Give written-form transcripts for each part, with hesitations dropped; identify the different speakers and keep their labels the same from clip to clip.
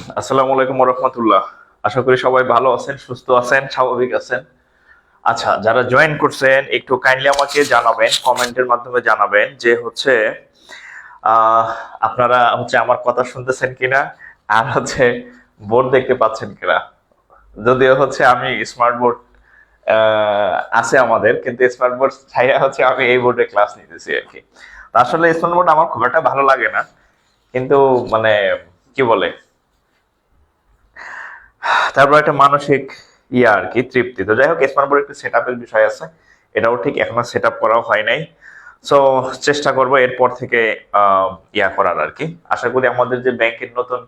Speaker 1: আসসালামু আলাইকুম ওয়া রাহমাতুল্লাহ। আশা করি সবাই ভালো আছেন, সুস্থ আছেন, স্বাভাবিক আছেন। আচ্ছা, যারা জয়েন করছেন একটু কাইন্ডলি আমাকে জানাবেন, কমেন্টের মাধ্যমে জানাবেন যে হচ্ছে আহ আপনারা হচ্ছে আমার কথা শুনতেছেন কিনা, আর হচ্ছে বোর্ড দেখতে পাচ্ছেন কিনা। যদিও হচ্ছে আমি স্মার্ট বোর্ড আছে আমাদের, কিন্তু স্মার্ট বোর্ড ছাইয়া হচ্ছে আমি এই বোর্ডে ক্লাস নিতেছি আর কি। তো আসলে স্মার্ট বোর্ড আমার খুব একটা ভালো লাগে না, কিন্তু মানে কি বলে, তারপর একটা মানসিক আর কি তৃপ্তি। তো যাই হোক, স্মার্ট বোর্ড একটু সেট আপের বিষয় আছে, এটাও ঠিক এখনো সেট আপ করাও হয় নাই। সো চেষ্টা করবো এরপর থেকে করার আর কি। আশা করি আমাদের যে ব্যাংকের নতুন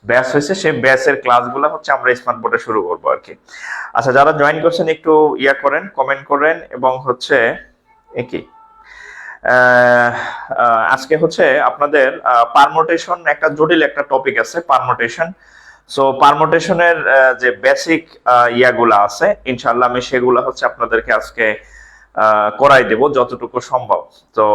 Speaker 1: ব্যাচ হয়েছে সেই ব্যাচের ক্লাসগুলো হচ্ছে আমরা স্মার্ট বোর্ডে শুরু করবো আর কি। আচ্ছা, যারা জয়েন করছেন একটু করেন, কমেন্ট করেন, এবং হচ্ছে কি আজকে হচ্ছে আপনাদের পারমোটেশন একটা জটিল একটা টপিক আছে, পারমোটেশন। সো পারমোটেশনের যে বেসিক ইয়াগুলা আছে, ইনশাআল্লাহ আমি সেগুলা হচ্ছে আপনাদেরকে আজকে করাই দেব যতটুকু সম্ভব। তো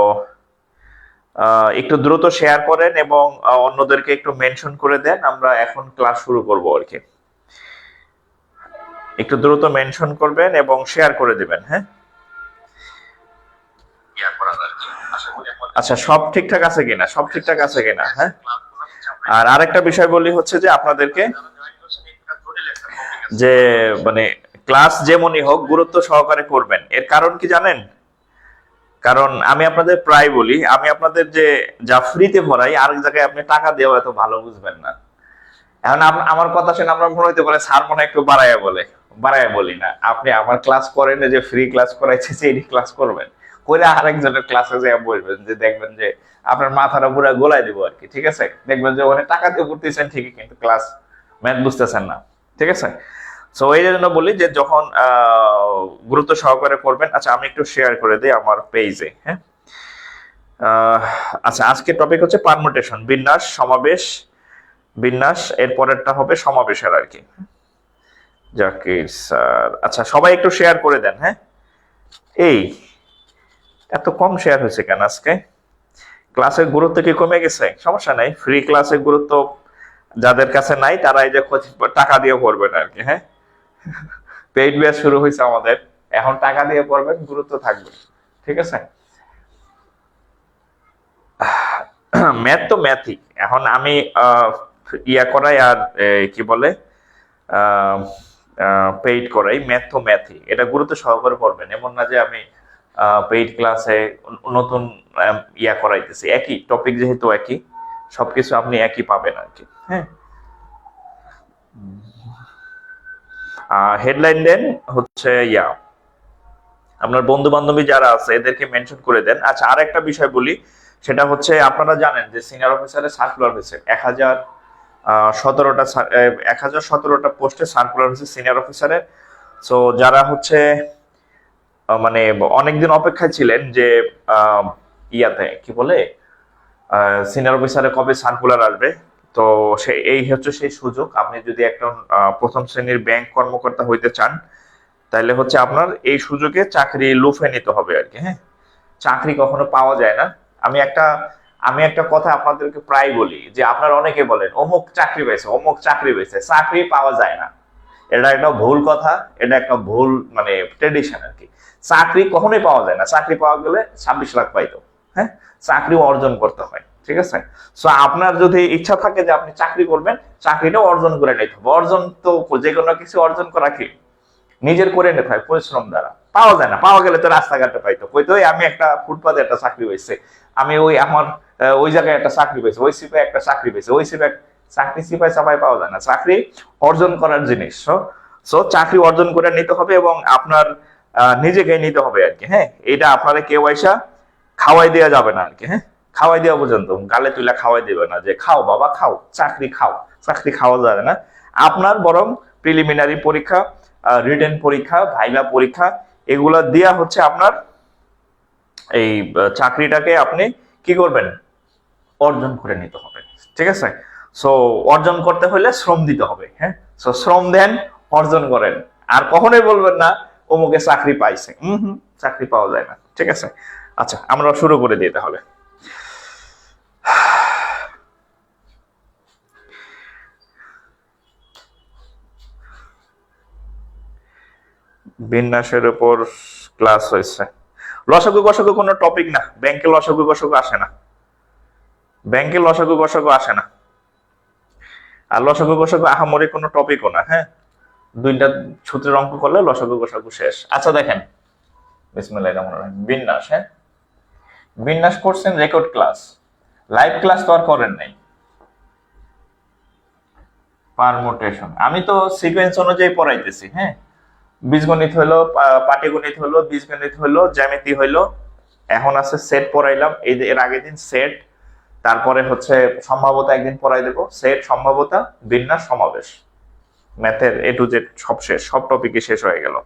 Speaker 1: একটু দ্রুত শেয়ার করেন এবং অন্যদেরকে একটু মেনশন করে দেন, আমরা এখন ক্লাস শুরু করব আর কি। একটু দ্রুত মেনশন করবেন এবং শেয়ার করে দিবেন। হ্যাঁ, আচ্ছা, সব ঠিকঠাক আছে কিনা, সব ঠিকঠাক আছে কিনা? হ্যাঁ, আর আরেকটা বিষয় বলি হচ্ছে যে আপনাদেরকে, যে মানে ক্লাস যেমনই হোক গুরুত্ব সহকারে করবেন। এর কারণ কি জানেন? কারণ আমি আপনাদের প্রায় বলি, আমি আপনাদের যে যা ফ্রিতে পড়াই আরেক জায়গায় আপনি টাকা দিয়েও এত ভালো বুঝবেন না। এখন আমার কথা শুনে আমরা মনে হইতে পারে স্যার মনে একটু বাড়াইয়া বলে, বাড়াইয়া বলি না। আপনি আমার ক্লাস করেন, যে ফ্রি ক্লাস করাইছে সেই ক্লাস করবেন, করে আরেকজনের ক্লাসে যে বলবেন, যে দেখবেন যে আপনার মাথাটা পুরো গোলাই দিব আর কি। ঠিক আছে, দেখবেন যে ওখানে টাকা দিয়ে পড়তেছেন ঠিকই, কিন্তু ক্লাস ম্যাথ বুঝতেছেন না। ঠিক আছে, সো এই জন্য বলি যে যখন গুরুত্ব সহকারে করবেন। আচ্ছা, আমি একটু শেয়ার করে দিই আমার পেজে। হ্যাঁ, আচ্ছা, আজকের টপিক হচ্ছে পারমুটেশন, বিন্যাস, সমাবেশ, বিন্যাস, এর পরেরটা হবে সমাবেশের আর কি। জাকির স্যার, আচ্ছা সবাই একটু শেয়ার করে দেন। হ্যাঁ, এই এত কম শেয়ার হয়েছে কেন আজকে? ক্লাসের গুরুত্ব কি কমে গেছে? সমস্যা নাই, ফ্রি ক্লাসের গুরুত্ব যাদের কাছে নাই তারা এই যে টাকা দিয়ে পড়বেন আর কি। হ্যাঁ, পেইড ব্যাচ শুরু হয়েছে আমাদের, এখন টাকা দিয়ে পড়বেন, গুরুত্ব থাকবে। ঠিক আছে, ম্যাথ তো ম্যাথই। এখন আমি করাই আর কি বলে পেইড করাই, ম্যাথ তো ম্যাথই, এটা গুরুত্ব সহকারে পড়বেন। এমন না যে আমি পেইড ক্লাসে নতুন করাইতেছি, একই টপিক যেহেতু একই, সবকিছু আপনি একই পাবেন আর কি। হ্যাঁ, হেডলাইন দেন হচ্ছে আপনার বন্ধু বান্ধবী যারা আছে এদেরকে মেনশন করে দেন। আচ্ছা, আর একটা বিষয় বলি, সেটা হচ্ছে আপনারা জানেন যে সিনিয়র অফিসারের সার্কুলার হয়েছে 1017টা পোস্টে সার্কুলার হয়েছে সিনিয়র অফিসারের। সো যারা হচ্ছে মানে অনেকদিন অপেক্ষায় ছিলেন যে কি বলে সিনিয়র অফিসারে কবে সার্কুলার আসবে, তো এই হচ্ছে সেই সুযোগ। আপনি যদি একজন প্রথম শ্রেণীর ব্যাংক কর্মকর্তা হইতে চান, তাহলে হচ্ছে আপনার এই সুযোগে চাকরি লুফে নিতে হবে আর কি। হ্যাঁ, চাকরি কখনো পাওয়া যায় না। আমি একটা কথা আপনাদেরকে প্রায় বলি, যে আপনারা অনেকে বলেন অমুক চাকরি পেয়েছে, অমুক চাকরি পেয়েছে, চাকরি পাওয়া যায় না। এটা একটা ভুল কথা, এটা একটা ভুল মানে ট্রেডিশন আর কি। চাকরি কখনোই পাওয়া যায় না, চাকরি পাওয়া গেলে 26 লাখ পাইতো। হ্যাঁ, চাকরি অর্জন করতে হয়। ঠিক আছে, সো আপনার যদি ইচ্ছা থাকে যে আপনি চাকরি করবেন, চাকরিটা অর্জন করে নিতে হবে। অর্জন তো যে কোনো কিছু অর্জন করা কি নিজের করে নিতে হয় পরিশ্রম দ্বারা, পাওয়া যায় না। পাওয়া গেলে তো রাস্তাঘাটে পাইতো, কইতো আমি একটা ফুটপাতে একটা চাকরি হয়েছে, আমি ওই আমার ওই জায়গায় একটা চাকরি পেয়েছে, ওই সিপাই একটা চাকরি পেয়েছে, ওই সিপাই চাকরি সিপাই চাপাই পাওয়া যায় না। চাকরি অর্জন করার জিনিস। সো চাকরি অর্জন করে নিতে হবে এবং আপনার নিজেকে নিতে হবে আর কি। হ্যাঁ, এটা আপনারা কেউ আইসা খাওয়াই দেওয়া যাবে না আর কি। হ্যাঁ, খাওয়াই দেওয়া পর্যন্ত গালে তুলে খাওয়াই দেবে না, যে খাও বাবা খাও, চাকরি খাও। চাকরি খাওয়া যাবে না। আপনার বরং প্রিলিমিনারি পরীক্ষা, রিটেন পরীক্ষা, ভাইভা পরীক্ষা, এগুলা দেয়া হচ্ছে আপনার এই চাকরিটাকে আপনি কি করবেন, অর্জন করে নিতে হবে। ঠিক আছে, সো অর্জন করতে হলে শ্রম দিতে হবে। হ্যাঁ, সো শ্রম দেন, অর্জন করেন। আর কখনোই বলবেন না অমুকে চাকরি পাইছে, চাকরি পাওয়া যায় না। ঠিক আছে, আচ্ছা আমরা শুরু করে দিই তাহলে। বিন্যাসের উপর ক্লাস হয়েছে। লসাগু গসাগু কোনো টপিক না, ব্যাংকে লসাগু গসাগু আসে না, ব্যাংকে লসাগু গসাগু আসে না। আর লসাগু গসাগু আহামরি কোনো টপিকও না। হ্যাঁ, দুইটা সূত্রের অঙ্ক করলে লসাগু গসাগু শেষ। আচ্ছা দেখেন, বিসমিল্লাহির রহমানির রহিম, বিন্যাস। হ্যাঁ, বিন্যাস করছেন রেকর্ড ক্লাস, লাইভ ক্লাস তো আর করেন নাই। পারমুটেশন আমি তো সিকোয়েন্স অনুযায়ী পড়াইতেছি। হ্যাঁ, বীজগণিত হইলো, পাটিগণিত হইলো, বীজগণিত হইলো, জ্যামিতি হইলো, এখন আছে সেট পড়াইলাম। এই যে এর আগের দিন সেট, তারপরে হচ্ছে সম্ভাব্যতা একদিন পড়াই দেবো, সেট, সম্ভাব্যতা, বিন্যাস, সমাবেশ, ম্যাথের এ টু জেড সব শেষ, সব টপিকই শেষ হয়ে গেল।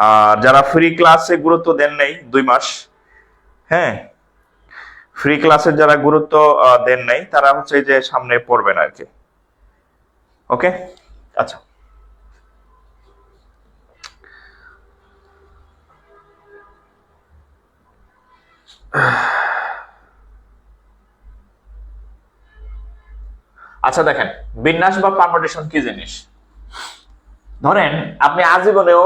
Speaker 1: আর যারা ফ্রি ক্লাসে গুরুত্ব দেন নাই 2 মাস, হ্যাঁ, ফ্রি ক্লাসের যারা গুরুত্ব দেন নাই তারা হচ্ছে এই যে সামনে পড়বেন আর কি। ওকে, আচ্ছা আচ্ছা দেখেন, বিন্যাস বা পারমুটেশন কি জিনিস। ধরেন আপনি আজীবনেও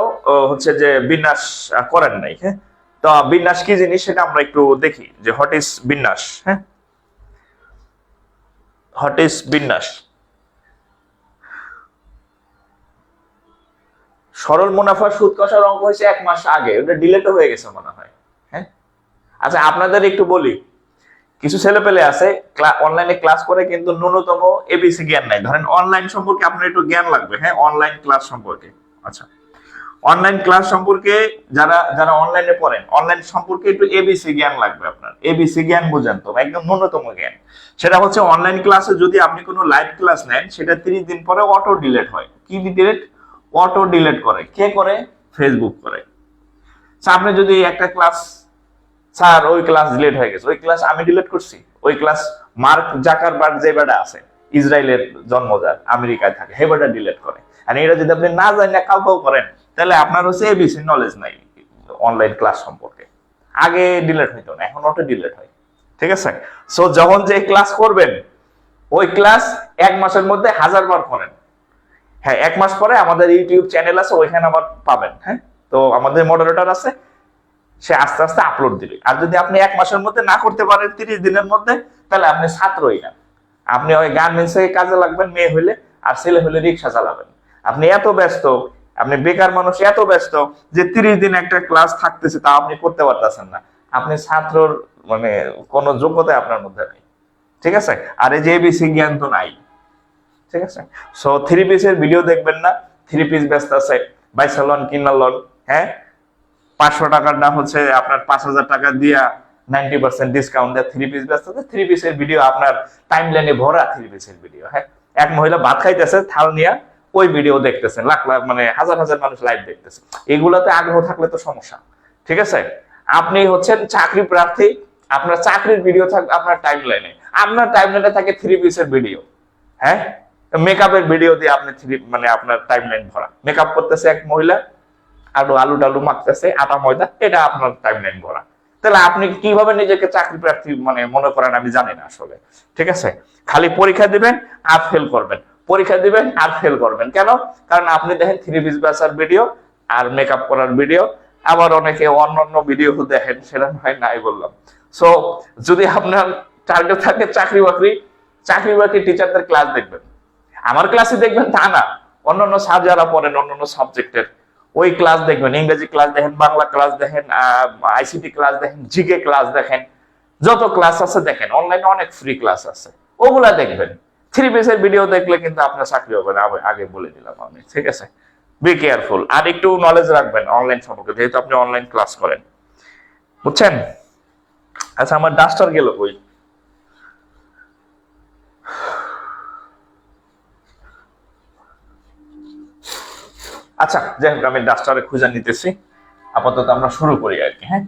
Speaker 1: হচ্ছে যে বিন্যাস করেন নাই। হ্যাঁ, তো বিন্যাস কি জিনিস সেটা আমরা একটু দেখি যে হোয়াট ইজ বিন্যাস। হ্যাঁ, হোয়াট ইজ বিন্যাস। সরল মুনাফা সুদ কষার অঙ্ক হয়েছে 1 মাস আগে, ওটা ডিলেটও হয়ে গেছে মনে হয়। হ্যাঁ, আচ্ছা আপনাদের একটু বলি, কিছু ছেলে পেলে আছে অনলাইনে ক্লাস করে কিন্তু ন্যূনতম এবিসি জ্ঞান নাই। ধরেন অনলাইন সম্পর্কে আপনার একটু জ্ঞান লাগবে। হ্যাঁ, অনলাইন ক্লাস সম্পর্কে। আচ্ছা, অনলাইন ক্লাস সম্পর্কে যারা যারা অনলাইনে পড়েন, অনলাইন সম্পর্কে একটু এবিসি জ্ঞান লাগবে আপনার। এবিসি জ্ঞান বুঝেন তো, একদম ন্যূনতম জ্ঞান। সেটা হচ্ছে অনলাইন ক্লাসে যদি আপনি কোনো লাইভ ক্লাস নেন, সেটা 30 দিন পরে অটো ডিলেট হয়। কি ডিলেট? অটো ডিলেট করে। কে করে? ফেসবুক করে। আপনি যদি একটা ক্লাস, স্যার ওই ক্লাস ডিলিট হয়ে গেছে, ওই ক্লাস আমি ডিলিট করছি, ওই ক্লাস মার্ক জাকারবার্গ যে বেটা আছে, ইসরায়েলের জন্মজাত, আমেরিকায় থাকে, হে বেটা ডিলিট করে। আর এটা যদি আপনি না জানেন কাউ কাউ করেন, তাহলে আপনার হচ্ছে এবিসি নলেজ নাই অনলাইন ক্লাস সম্পর্কে। আগে ডিলিট হইতো না, এখন অটো ডিলিট হয়। ঠিক আছে? সো যখন যে ক্লাস করবেন, ওই ক্লাস 1 মাসের মধ্যে 1000 বার করেন। হ্যাঁ, 1 মাস পরে আমাদের ইউটিউব চ্যানেল আছে, ওইখানে আবার পাবেন। হ্যাঁ, তো আমাদের মডারেটর আছে, সে আস্তে আস্তে আপলোড দিবে। আর যদি আপনি 1 মাসের মধ্যে না করতে পারেন, 30 দিনের মধ্যে, তাহলে আপনি ছাত্রই না। আপনি ওই গার্মেন্টসে কাজে লাগবেন, মেয়ে হইলে, আর ছেলে হইলে রিক্সা চালাবেন। আপনি এত ব্যস্ত, আপনি বেকার মানুষ, এত ব্যস্ত যে 30 দিন একটা ক্লাস থাকতেছে তা আপনি করতে পারতেছেন না। আপনি ছাত্রর মানে কোনো যোগ্যতা আপনার মধ্যে নেই। ঠিক আছে? আর এই যে এবিসি জ্ঞান তো নাই। ঠিক আছে? সো 3 পিসের ভিডিও দেখবেন না, 3 পিস ব্যস্ত আছে, বাইসালন কিনালন। হ্যাঁ, 500 টাকার দাম হচ্ছে আপনার 5000 টাকা দিয়া 90% ডিসকাউন্ট দেয় 3 পিস ব্যস্ত আছে। 3 পিসের ভিডিও আপনার টাইম লাইনে ভরা 3 পিসের ভিডিও। হ্যাঁ, এক মহিলা ভাত খাইতেছে থাল নিয়া, ওই ভিডিও দেখতেছেন, লাখ লাখ মানে হাজার হাজার মানুষ লাইভ দেখতেছে। এগুলাতে আগ্রহ থাকলে তো সমস্যা। ঠিক আছে? আপনি হচ্ছেন চাকরি প্রার্থী, আপনার চাকরির ভিডিও থাকবে আপনার টাইম লাইনে, আপনার টাইম লাইনে থাকে 3 পিসের ভিডিও। হ্যাঁ, মেকআপের ভিডিও দিয়ে আপনি মানে আপনার টাইম লাইন ভরা। মেকআপ করতেছে এক মহিলা, আলু টালু মাখতেছে, আটা ময়দা, এটা আপনার টাইমলাইন ভরা। তাহলে আপনি কিভাবে নিজেকে চাকরি প্রার্থী মানে মনে করেন আমি জানি না আসলে। ঠিক আছে? খালি পরীক্ষা দিবেন আর ফেল করবেন, পরীক্ষা দিবেন আর ফেল করবেন। কেন? কারণ আপনি দেখেন 3 পিস ব্যাচার ভিডিও আর মেকআপ করার ভিডিও, আবার অনেকে অন্যান্য ভিডিও দেখেন, সেটা হয় নাই বললাম। সো যদি আপনার টার্গেট থাকে চাকরি বাকরি, টিচারদের ক্লাস দেখবেন। আমার ক্লাসে দেখবেন তা না, অন্যান্য স্যার যারা পড়েন অন্যান্য সাবজেক্টের ওই ক্লাস দেখবেন, ইংরেজি ক্লাস দেখেন, বাংলা ক্লাস দেখেন, আইসিটি ক্লাস দেখেন, জিকে ক্লাস দেখেন, যত ক্লাস আছে দেখেন। অনলাইনে অনেক ফ্রি ক্লাস আছে, ওগুলা দেখবেন। 3 পিসের ভিডিও দেখলে কিন্তু আপনার চাকরি হবে না, আগে বলে দিলাম আমি। ঠিক আছে? Be careful. আর একটু নলেজ রাখবেন অনলাইন সম্পর্কে, যেহেতু আপনি অনলাইন ক্লাস করেন। বুঝছেন? আচ্ছা, আমার ডাস্টার গেল কই? আচ্ছা, যাই হোক, আমি ডাস্টারে খুঁজে নিতেছি। আপাতত আমরা শুরু করি আর কি। হ্যাঁ,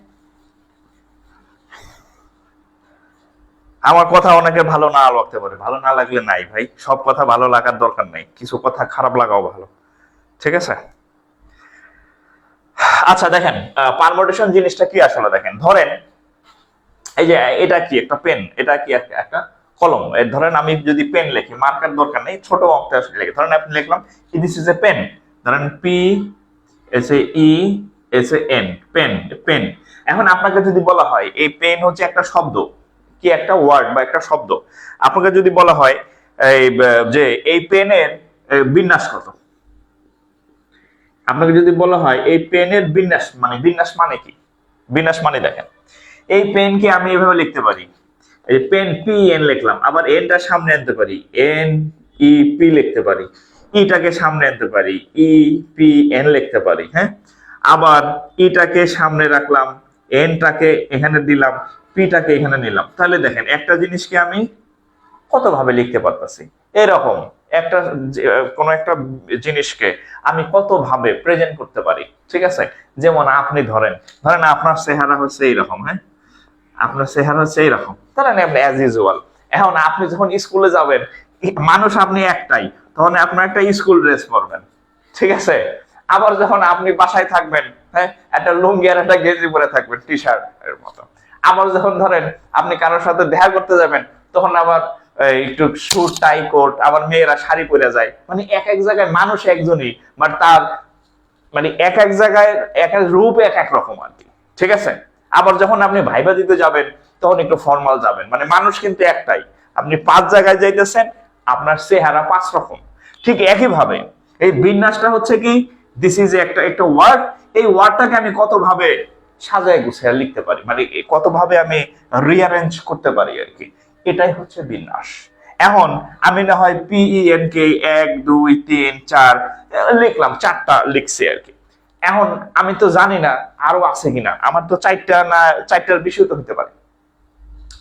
Speaker 1: আমার কথা অনেকে ভালো না লাগতে পারে, ভালো না লাগলে নাই ভাই, সব কথা ভালো লাগার দরকার নাই, কিছু কথা খারাপ লাগাও ভালো। ঠিক আছে? আচ্ছা দেখেন, পারমুটেশন জিনিসটা কি আসলে দেখেন। ধরেন এই যে এটা কি একটা পেন, এটা কি একটা কলম। ধরেন আমি যদি পেন লিখি, মার্কার দরকার নেই, ছোট অঙ্কটা লিখি। ধরেন আপনি লিখলাম দিস ইজ এ পেন, ধরেন S A E S A N, pen, pen. এখন আপনাকে যদি বলা হয় এই পেন হচ্ছে একটা শব্দ, কি একটা ওয়ার্ড বা একটা শব্দ, আপনাকে যদি বলা হয় এই যে এই পেনের বিন্যাস কত, আপনাকে যদি বলা হয় এই পেনের বিন্যাস মানে, বিন্যাস মানে কি, বিন্যাস মানে দেখেন এই পেনকে আমি এভাবে লিখতে পারি, এই পেন পি এন লিখলাম, আবার এনটা সামনে আনতে পারি, এন ই পি লিখতে পারি, ইটাকে সামনে আনতে পারি, ই পি এন লিখতে পারি, হ্যাঁ। আবার ইটাকে সামনে রাখলাম, এনটাকে এখানে দিলাম, পিটাকে এখানে নিলাম, তাহলে দেখেন একটা জিনিসকে আমি কত ভাবে লিখতে পারতেছি। এরকম একটা কোন একটা জিনিসকে আমি কত ভাবে প্রেজেন্ট করতে পারি, ঠিক আছে। যেমন আপনি ধরেন, ধরেন আপনার চেহারা হচ্ছে এইরকম, হ্যাঁ, আপনার চেহারা হচ্ছে এইরকম, ধরেন আপনি অ্যাজ ইউজুয়াল। এখন আপনি যখন স্কুলে যাবেন, মানুষ আপনি একটাই, তখন আপনার একটা স্কুল ড্রেস পরবেন, ঠিক আছে। আবার যখন আপনি বাসায় থাকবেন, হ্যাঁ, একটা লুঙ্গি আর একটা গেঞ্জি পরে থাকবেন, টি শার্ট এর মতো। আবার যখন ধরেন আপনি কারোর সাথে দেখা করতে যাবেন, তখন আবার একটু স্যুট টাই কোট, আবার মেয়েরা শাড়ি পরে যায়, মানে এক এক জায়গায় মানুষ একজনই, বাট তার মানে এক এক জায়গায় এক এক রূপ এক এক রকম আর কি, ঠিক আছে। আবার যখন আপনি ভাইবা দিতে যাবেন, তখন একটু ফর্মাল যাবেন, মানে মানুষ কিন্তু একটাই, আপনি 5 জায়গায় যাইতেছেন, আপনার চেহারা 5 রকম। ঠিক একই ভাবে এই বিন্যাসটা হচ্ছে কি, দিস ইজ একটা একটা ওয়ার্ড, এই ওয়ার্ডটাকে আমি কত ভাবে সাজায় গুছিয়ে লিখতে পারি, মানে কত ভাবে আমি রিঅ্যারেঞ্জ করতে পারি আর কি, এটাই হচ্ছে বিন্যাস। এখন আমি না হয় পিইএন কে 1 2 3 4 লিখলাম, 4টা লিখছি আর কি। এখন আমি তো জানি না আরো আছে কিনা, আমার তো 4টা না 4টার বেশিও তো হতে পারে,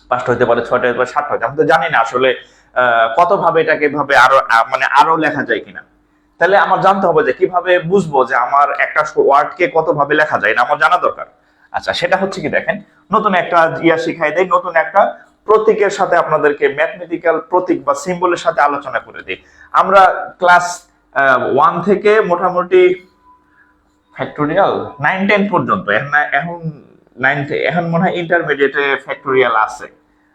Speaker 1: 5টা হতে পারে, 6টা হতে পারে, 7টা হতে, আমি তো জানি না আসলে কত ভাবে এটাকে ভাবে আরো মানে আরো লেখা যায় কিনা। তাহলে আমার জানতে হবে যে কিভাবে বুঝবো যে আমার একটা ওয়ার্ডকে কত ভাবে লেখা যায়, এটা আমার জানা দরকার। আচ্ছা, সেটা হচ্ছে কি দেখেন, নতুন একটা ইয়া শিখাই দেয়, নতুন একটা প্রতীকের সাথে আপনাদেরকে ম্যাথমেটিক্যাল প্রতীক বা সিম্বলের সাথে আলোচনা করে দিই। আমরা ক্লাস 1 থেকে মোটামুটি ফ্যাক্টোরিয়াল 9 10 পর্যন্ত, এখন 9 এখন মনে হয় ইন্টারমিডিয়েটে ফ্যাক্টোরিয়াল আছে,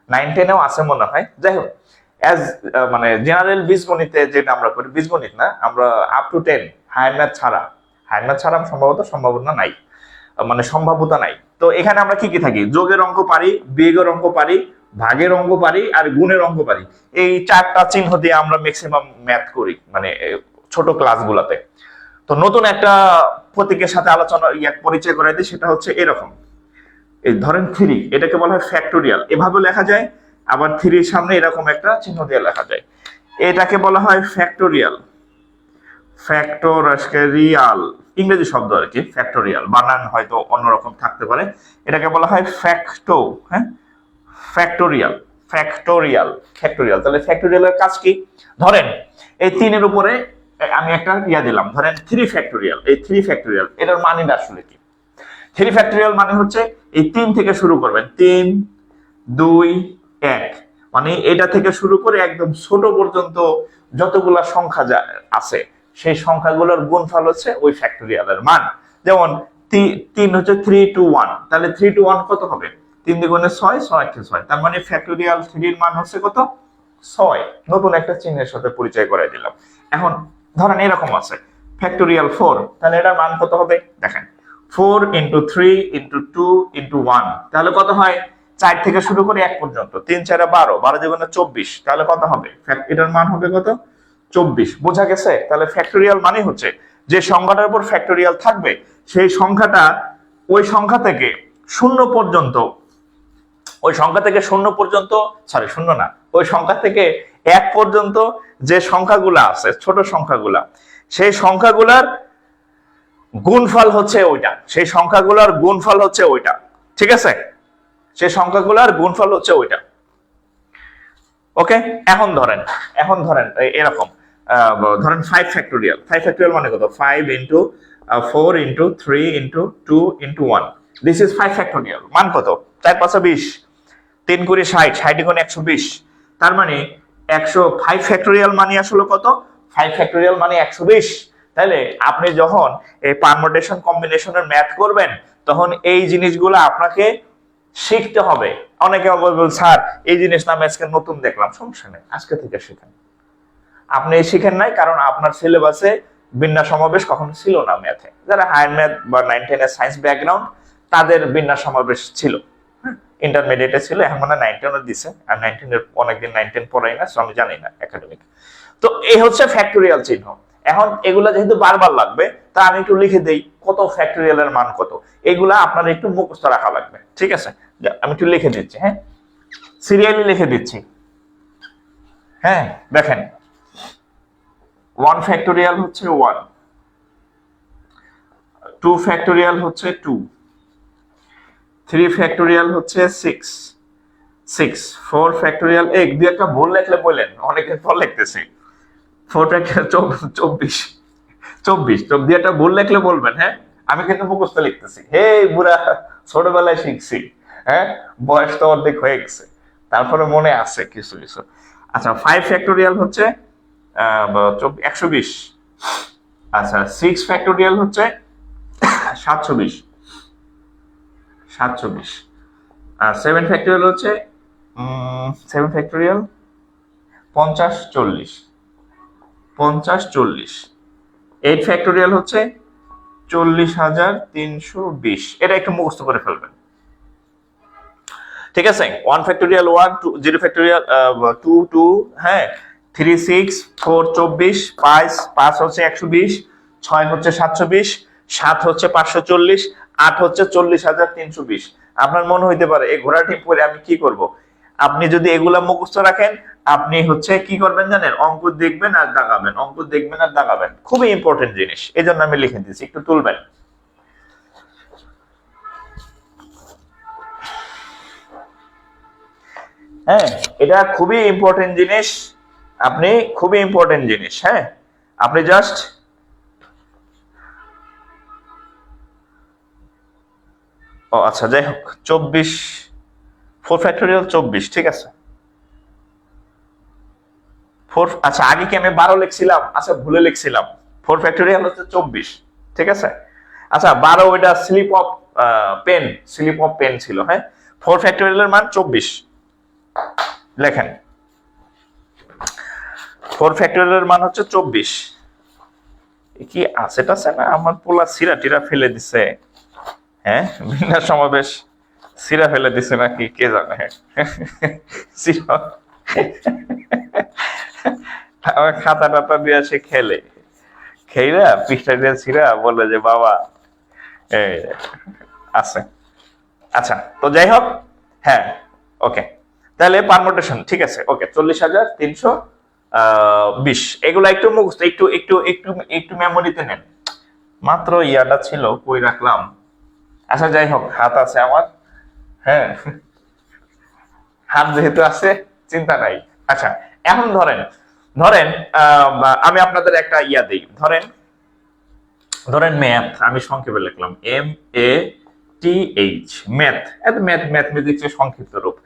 Speaker 1: 9 10 এও আছে মনে হয়। যাই হোক, অ্যাজ মানে জেনারেল বীজগণিতে যেটা আমরা করি, বীজগণিত না, আমরা আপ টু 10 হায়ার ম্যাথ ছাড়া, হায়ার ম্যাথ ছাড়া সম্ভাবনা নাই, মানে সম্ভাব্যতা নাই। তো এখানে আমরা কি কি থাকি, যোগের অঙ্ক পারি, বিয়োগের অঙ্ক পারি, ভাগের অঙ্ক পারি, আর গুণের অঙ্ক পারি। এই 4টা চিহ্ন দিয়ে আমরা ম্যাক্সিমাম ম্যাথ করি, মানে ছোট ক্লাসগুলোতে। তো নতুন একটা প্রতীকের সাথে আলোচনা পরিচয় করাই দিই, সেটা হচ্ছে এরকম। এই ধরেন 3, এটাকে বলা হয় ফ্যাক্টোরিয়াল, এভাবে লেখা যায়, আবার 3 সামনে এরকম একটা চিহ্ন দিয়ে লেখা যায়, এটাকে বলা হয় ফ্যাক্টোরিয়াল। ফ্যাক্টোরিয়াল ইংরেজি শব্দ আর কি, ফ্যাক্টোরিয়াল বানান হয়তো অন্যরকম থাকতে পারে, এটাকে বলা হয় ফ্যাক্টো, হ্যাঁ, ফ্যাক্টোরিয়াল, ফ্যাক্টোরিয়াল, ফ্যাক্টোরিয়াল। তাহলে ফ্যাক্টোরিয়ালের কাজ কি, ধরেন এই 3-এর উপরে আমি একটা ইয়া দিলাম, ধরেন 3 ফ্যাক্টোরিয়াল, এই 3 ফ্যাক্টোরিয়াল এটার মানে আসলে কি, 3 ফ্যাক্টোরিয়াল মানে হচ্ছে এই 3 থেকে শুরু করবেন, 3 2 1, মানে এটা থেকে শুরু করে একদম ছোট পর্যন্ত যতগুলা সংখ্যা আছে, সেই সংখ্যাগুলোর গুণফল হচ্ছে ওই ফ্যাক্টোরিয়ালের মান। যেমন 3 হচ্ছে 3 to 1, তাহলে 3 to 1 কত হবে, 3 দ্বিগুণে 6, 6 কে 6, তার মানে ফ্যাক্টোরিয়াল 3 এর মান হচ্ছে কত, 6। নতুন একটা চিহ্নের সাথে পরিচয় করাই দিলাম। এখন ধরেন এরকম আছে ফ্যাক্টোরিয়াল 4, তাহলে এটার মান কত হবে, দেখেন 4 into 3 into 2 into 1, তাহলে কত হয়, 4 থেকে শুরু করে 1 পর্যন্ত, 3 4 12, 12 দ্বিগুণে 24, তাহলে কত হবে, এটার মান হবে কত, 24। বোঝা গেছে? তাহলে ফ্যাক্টোরিয়াল মানে হচ্ছে যে সংখ্যাটার উপর ফ্যাক্টোরিয়াল থাকবে, সেই সংখ্যাটা ওই সংখ্যা থেকে শূন্য পর্যন্ত, ওই সংখ্যা থেকে শূন্য পর্যন্ত, সরি শূন্য না, ওই সংখ্যা থেকে 1 পর্যন্ত যে সংখ্যাগুলা আছে, ছোট সংখ্যাগুলা, সেই সংখ্যাগুলার গুণফল হচ্ছে ওইটা, সেই সংখ্যাগুলোর গুণফল হচ্ছে ওইটা, ঠিক আছে, সেই সংখ্যাগুলোর গুণফল হচ্ছে ওইটা। ওকে, এখন ধরেন এরকম ধরেন 5 ফ্যাক্টোরিয়াল, 5 ফ্যাক্টোরিয়াল মানে কত, 5 into 4 into 3 into 2 into 1, this is 5 factorial. মান কত, 4 5 20, 3 করে 60, 60 গুণ 120, তার মানে 105 ফ্যাক্টোরিয়াল মানে আসলে কত, 5 ফ্যাক্টোরিয়াল মানে 120। তাহলে আপনি যখন এই পারমুটেশন কম্বিনেশনের ম্যাথ করবেন, তখন এই জিনিসগুলো আপনাকে শিখতে হবে। অনেকে বলবেন স্যার এই জিনিস না আমি আজকে নতুন দেখলাম, সমস্যা নেই, আজকে থেকে শিখেন। আপনি শিখেন নাই কারণ আপনার সিলেবাসে বিন্যাস সমাবেশ কখনো ছিল না ম্যাথে। যারা হায়ার ম্যাথ বা 9 10 এর সায়েন্স ব্যাকগ্রাউন্ড তাদের বিন্যাস সমাবেশ ছিল, ইন্টারমিডিয়েটে ছিল, এখন মানে 9 10 দিছে, আর 9 10 এর অনেকদিন 9 10 পড়াই না, আমি জানি না একাডেমিক। তো এই হচ্ছে ফ্যাক্টোরিয়াল চিহ্ন। এখন এগুলা যেহেতু বারবার লাগবে, তা আমি একটু লিখে দেই কত ফ্যাক্টোরিয়ালের মান কত, এগুলা আপনার একটু মুখস্থ রাখা লাগবে, ঠিক আছে? আমি একটু লিখে দিচ্ছি, হ্যাঁ, সিরিয়ালি লিখে দিচ্ছি। হ্যাঁ, দেখেন 1 ফ্যাক্টোরিয়াল হচ্ছে 1, 2 ফ্যাক্টোরিয়াল হচ্ছে 2, 3 ফ্যাক্টোরিয়াল হচ্ছে 6, 4 ফ্যাক্টোরিয়াল, এক দুই একটা ভুল লিখলে বলেন, অনেকে ভুল লিখতেছে। 4 ফ্যাক্টোরিয়াল 24, 24 দিয়ে একটা ভুল লিখলে বলবেন, হ্যাঁ, আমি কিন্তু মুখস্থ লিখতেছি। হে বুড়া, ছোটবেলায় শিখছি, হ্যাঁ, বয়স তো অর্ধেক হয়ে গেছে, তারপরে মনে আছে কিছু কিছু। আচ্ছা 5 ফ্যাক্টোরিয়াল হচ্ছে 120। আচ্ছা 6 ফ্যাক্টোরিয়াল হচ্ছে 720, আর 7 ফ্যাক্টোরিয়াল হচ্ছে 7 ফ্যাক্টোরিয়াল 50 40, 8 ফ্যাক্টোরিয়াল হচ্ছে 40,320। এটা একটু মুখস্থ করে ফেলবেন, ঠিক আছে? 1 ফ্যাক্টোরিয়াল 1, 0 ফ্যাক্টোরিয়াল 2 2, হ্যাঁ, 3 6, 4 24, 5 হচ্ছে 120, 6 হচ্ছে 720, 7 হচ্ছে 540, 8 হচ্ছে 40,320। আপনার মনে হইতে পারে এই ঘোড়াটি পরে আমি কি করব? আপনি যদি এগুলা মুখস্থ রাখেন, আপনি হচ্ছে কি করবেন জানেন? অঙ্ক দেখবেন আর দাগাবেন, অঙ্ক দেখবেন আর দাগাবেন, খুবই ইম্পর্টেন্ট জিনিস, এই জন্য আমি লিখে দিচ্ছি, একটু তুলবেন। হ্যাঁ, এটা খুবই ইম্পর্টেন্ট জিনিস, আপনি খুবই ইম্পর্টেন্ট জিনিস, হ্যাঁ, আপনি জাস্ট ও আচ্ছা যাই হোক 24, 4 ফ্যাক্টোরিয়াল 24, ঠিক আছে। 4, আচ্ছা আগে কি আমি 12 লিখছিলাম? আচ্ছা ভুলে লিখছিলাম, 4 ফ্যাক্টোরিয়াল হচ্ছে 24, ঠিক আছে। আচ্ছা 12 ওইটা স্লিপ অফ পেন ছিল, হ্যাঁ। 4 ফ্যাক্টোরিয়ালের মান 24 লেখেন, 4 ফ্যাক্টোরিয়ালের মান হচ্ছে 24। কি আছে না, আমার পোলা সিরা টিরা ফেলে দিছে, হ্যাঁ, বিন্যাস সমাবেশ সিরা ফেলে দিছে নাকি কে জানে, সিরা আমার খাতা টাতা দিয়ে সে খেলা পৃষ্ঠা দিয়ে সিরা বলে যে বাবা আছে। আচ্ছা তো যাই হোক, হ্যাঁ, ওকে, তাহলে পারমুটেশন ঠিক আছে, ওকে, 40,320 এগুলা একটু মুখস্থ, একটু একটু একটু একটু মেমোরিতে নেন। মাত্র ইয়াটা ছিল, কই রাখলাম? আচ্ছা যাই হোক, হাত আছে আমার, হ্যাঁ, হাত যেহেতু আছে চিন্তা নাই। আচ্ছা এখন ধরেন আমি আপনাদের একটা ইয়া দিই, ধরেন ম্যাথ, আমি সংক্ষেপে লিখলাম MATH, ম্যাথমেটিক্স এর সংক্ষিপ্ত রূপ।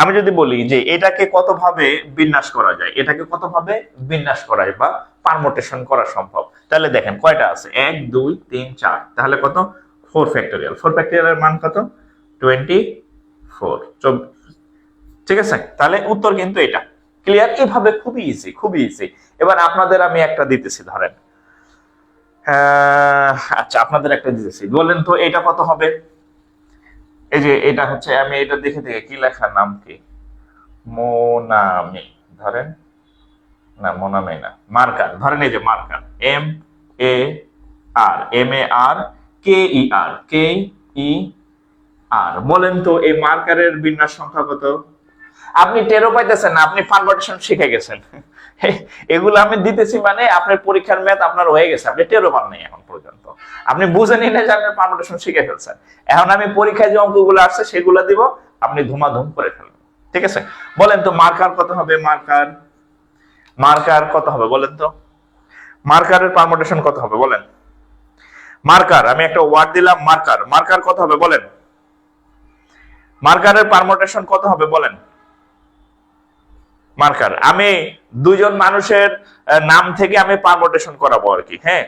Speaker 1: আমি যদি বলি যে এটাকে কত ভাবে বিন্যাস করা যায়, বা পারমুটেশন করা সম্ভব, তাহলে দেখেন কয়টা আছে, 1 2 3 4, তাহলে কত? 4 ফ্যাক্টোরিয়াল। 4 ফ্যাক্টোরিয়ালের মান কত? 24, ঠিক আছে। তাহলে উত্তর কিন্তু এটা ক্লিয়ার, এভাবে খুবই ইজি। এবার আপনাদের আমি একটা দিতেছি, ধরেন আচ্ছা আপনাদের একটা দিতেছি, বলেন তো এটা কত হবে? এই যে এটা হচ্ছে, আমি এটা দেখে কি লেখার নাম কি, মোনামি, ধরেন না মোনামি না, মার্কার, ধরেন এই যে মার্কার, MARKER, বলেন তো এই মার্কারের বিন্যাস সংখ্যা কত? আপনি টেরও পাইতেছেন না, আপনি পারমুটেশন শিখে গেছেন, এগুলো আমি দিতেছি মানে আপনার পরীক্ষার ম্যাথ আপনার হয়ে গেছে, আপনি টেরও পান নাই এখন পর্যন্ত, আপনি বুঝেনি না যে আপনি পারমুটেশন শিখে ফেলছেন। এখন আমি পরীক্ষায় যে অঙ্কগুলো আসছে সেগুলো দিব, আপনি ধুমাধুম করে ফেলবেন, ঠিক আছে। বলেন তো মার্কার কত হবে? মার্কার কত হবে বলেন তো? মার্কারের পারমুটেশন কত হবে বলেন? মার্কার, আমি একটা ওয়ার্ড দিলাম মার্কার কত হবে বলেন? মার্কারের পারমুটেশন কত হবে বলেন? মার্কার, আমি দুইজন মানুষের নাম থেকে আমি পারমুটেশন করাবো আর কি, হ্যাঁ,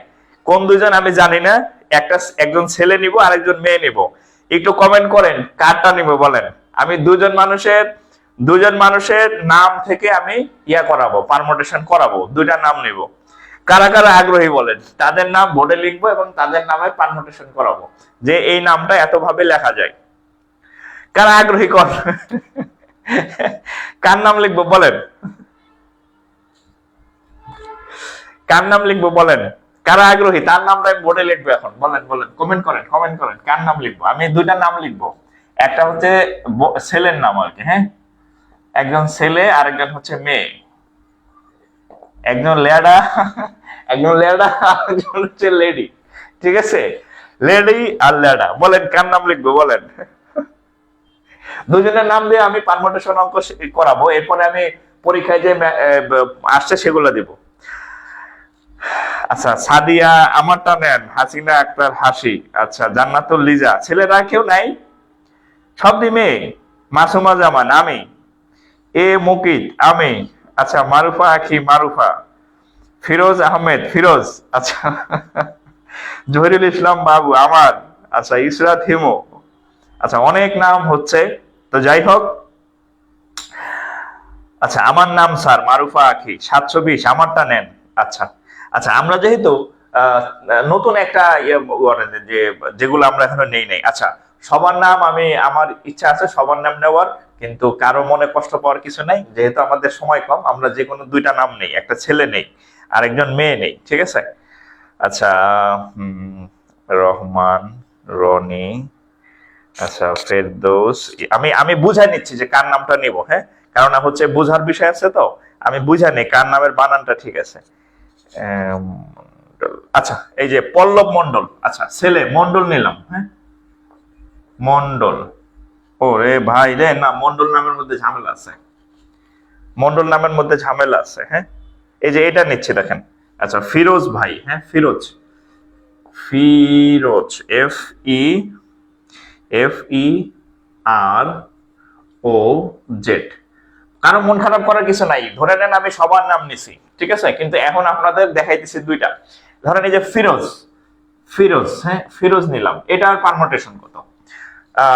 Speaker 1: কোন দুইজন আমি জানি না, একজন ছেলে নিব আর একজন মেয়ে নিব, একটু কমেন্ট করেন কারটা নিব বলেন। আমি দুজন মানুষের নাম থেকে আমি ইয়া করাবো, পারমুটেশন করাবো, দুইটা নাম নিব, কারা কারা আগ্রহী বলেন, তাদের নাম বোর্ডে লিখবো এবং তাদের নামে পারমুটেশন করাবো, যে এই নামটা এত ভাবে লেখা যায়। কারা আগ্রহী কর কার নাম লিখবো বলেন, কার নাম লিখবো বলেন, কারা আগ্রহী তার নামটা আমি বোর্ডে লিখবো এখন, বলেন বলেন, কমেন্ট করেন, কমেন্ট করেন কার নাম লিখবো। আমি দুইটা নাম লিখবো, একটা হচ্ছে ছেলের নাম আর কি, হ্যাঁ, একজন ছেলে আর একজন হচ্ছে মেয়ে, একজন লেডা একজন লেডা একজন হচ্ছে লেডি, ঠিক আছে, লেডি আর লেডা, বলেন কার নাম লিখবো বলেন। দুজনের নাম দিয়ে আমি পারমুটেশন অঙ্ক করাবো, এরপরে আমি পরীক্ষায় যে আসছে সেগুলো দিব। আচ্ছা, সাদিয়া আমারটা নেন, হাসিনা আক্তার হাসি, আচ্ছা, জান্নাতুল লিজা, ছেলেরা কেউ নাই, সব দি মেয়ে, মাসুমা জামান আমি, এ মুকিত আমি, আচ্ছা, মারুফা আখি মারুফা, ফিরোজ আহমেদ ফিরোজ, আচ্ছা, জহিরুল ইসলাম বাবু আমার, আচ্ছা, ইসরাত হিমো, আচ্ছা, অনেক নাম হচ্ছে, তো যাই হোক। আচ্ছা, আমার নাম স্যার মারুফা আখি 720, আমারটা নেন। আচ্ছা আচ্ছা, আমরা যেহেতু নতুন একটা যে যেগুলো আমরা এখনো নেই নাই, আচ্ছা, সবার নাম আমি, আমার ইচ্ছা আছে সবার নাম নেওয়ার, কিন্তু কারো মনে কষ্ট পাওয়ার কিছু নাই, যেহেতু আমাদের সময় কম, আমরা যে কোনো দুইটা নাম নেই, একটা ছেলে নেই আর একজন মেয়ে নেই, ঠিক আছে। আচ্ছা, রহমান, রনি, আচ্ছা, ফেরদৌস, আমি আমি বুঝাই নিচ্ছি যে কার নামটা নিব, হ্যাঁ, কারণ হচ্ছে বুঝার বিষয় আছে, তো আমি বুঝাই নেই কার নামের বানানটা ঠিক আছে। আচ্ছা, এই যে পল্লব মন্ডল, আচ্ছা, ছেলে মন্ডল নিলাম, হ্যাঁ, মন্ডল, ও রে ভাই রে, না, মন্ডল নামের মধ্যে ঝামেলা আছে, মন্ডল নামের মধ্যে ঝামেলা আছে, হ্যাঁ, এই যে এটা নিচ্ছি দেখেন। আচ্ছা, ফিরোজ ভাই, হ্যাঁ, ফিরোজ, ফিরোজ, FEROZ। কারো মন খারাপ করার কিছু নাই, ধরে নেন আমি সবার নাম নিছি, ঠিক আছে, কিন্তু এখন আপনাদের দেখাইতেছি দুইটা। ধরেন এই যে ফিরোজ, ফিরোজ, হ্যাঁ, ফিরোজ নিলাম, এটার পারমুটেশন কত?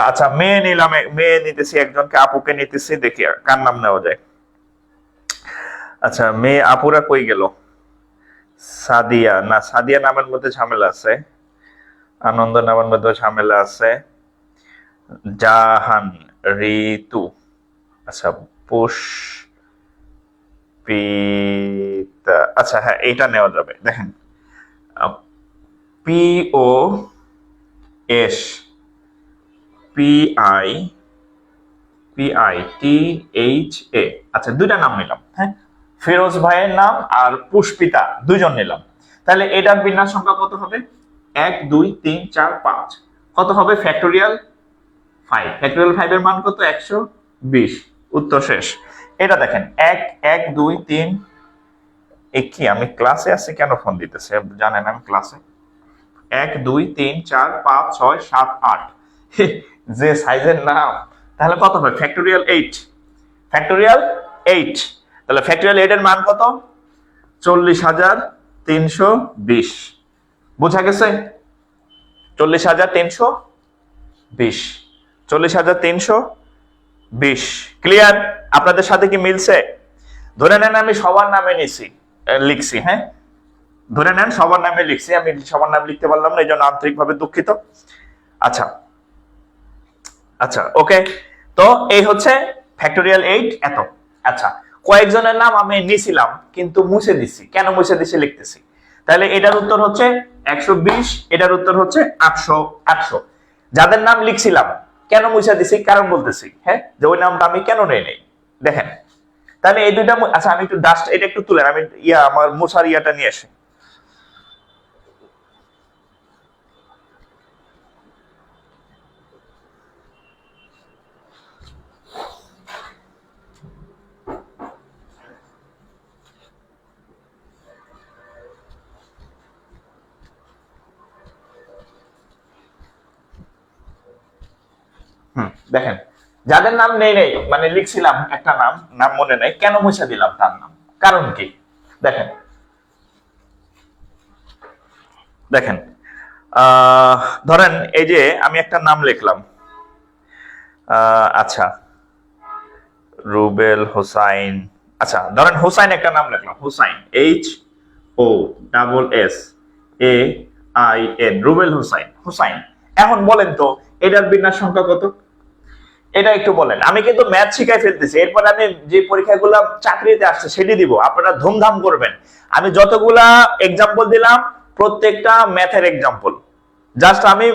Speaker 1: আচ্ছা, মেয়ে নিলাম, মেয়ে নিতেছি একজনকে, আপুকে নিতেছি, দেখি কার নাম নেওয়া যায়। আচ্ছা, মেয়ে আপুরা কই গেল? সাদিয়া, না, সাদিয়া নামের মধ্যে ঝামেলা আছে, আনন্দ নামের মধ্যে ঝামেলা আছে, জাহান, ঋতু, আচ্ছা, পুষ্পিতা, আচ্ছা, হ্যাঁ, এইটা নেওয়া যাবে, দেখেন, POS PITHA, আচ্ছা, দুইটা নাম নিলাম, হ্যাঁ, ফিরোজ ভাইয়ের নাম আর পুষ্পিতা দুইজন নিলাম। তাহলে এটার বিন্যাস সংখ্যা কত হবে? 1 2 3 4 5, কত হবে? ফ্যাক্টোরিয়াল 5, ফ্যাক্টোরিয়াল 5 এর মান কত? 120, উত্তর শেষ। এটা দেখেন, 1 1 2 3, কি আমি ক্লাসে আছি, কেন ফোন দিতেছে জানেন, আমি ক্লাসে। 1 2 3 4 5 6 7 8, যে সাইজের নাম, তাহলে কত হবে? ফ্যাক্টোরিয়াল 8, ফ্যাক্টোরিয়াল 8, তাহলে ফ্যাক্টোরিয়াল 8 এর মান কত? 40,320, বোঝা গেছে? 40,320, 40,320, ক্লিয়ার? আপনাদের সাথে কি মিলছে? ধরে নেন আমি সবার নামে নিছি, লিখছি, হ্যাঁ, ধরে নেন সবার নামে লিখছি, আমি সবার নাম লিখতে পারলাম না, এই জন্য আন্তরিকভাবে দুঃখিত। আচ্ছা আচ্ছা, ওকে, তো এই হচ্ছে ফ্যাক্টোরিয়াল 8 এত। আচ্ছা, কয়েকজনের নাম আমি নিছিলাম কিন্তু মুছে দিছি, কেন মুছে দিছি লিখতেছি। তাহলে এটার উত্তর হচ্ছে 120, এটার উত্তর হচ্ছে 800। যাদের নাম লিখছিলাম কেন মুছে দিছি, কারণ বলতেছি, হ্যাঁ, যে ওই নামটা আমি কেন নেই নেই, দেখেন। তাহলে এই দুইটা, আচ্ছা, আমি একটু ডাস্ট এটা একটু তুলেন, আমি আমার মুছার ইয়াটা নিয়ে আসি। দেখেন, যাদের নাম নেই নেই মানে লিখছিলাম একটা নাম, নাম মনে নেই, কেন মুছে দিলাম তার নাম, কারণ কি? দেখেন দেখেন, ধরেন এই যে আমি একটা নাম লিখলাম, আচ্ছা, রুবেল হোসাইন, আচ্ছা, ধরেন হোসাইন একটা নাম লিখলাম, Hossain, O double S A I N, Rubel Hossain, Hossain. এখন বলেন তো এটার বিন্যাস সংখ্যা কত? এটা একটু বলেন। আমি কিন্তু ম্যাথ শিখাই ফেলতেছি, এরপর আমি যে পরীক্ষাগুলো চাকরিতে আসছে সেটি দিব, আপনারা ধুমধাম করবেন। আমি যতগুলা এক্সাম্পল দিলাম প্রত্যেকটা ম্যাথের এক্সাম্পল। জাস্ট আমি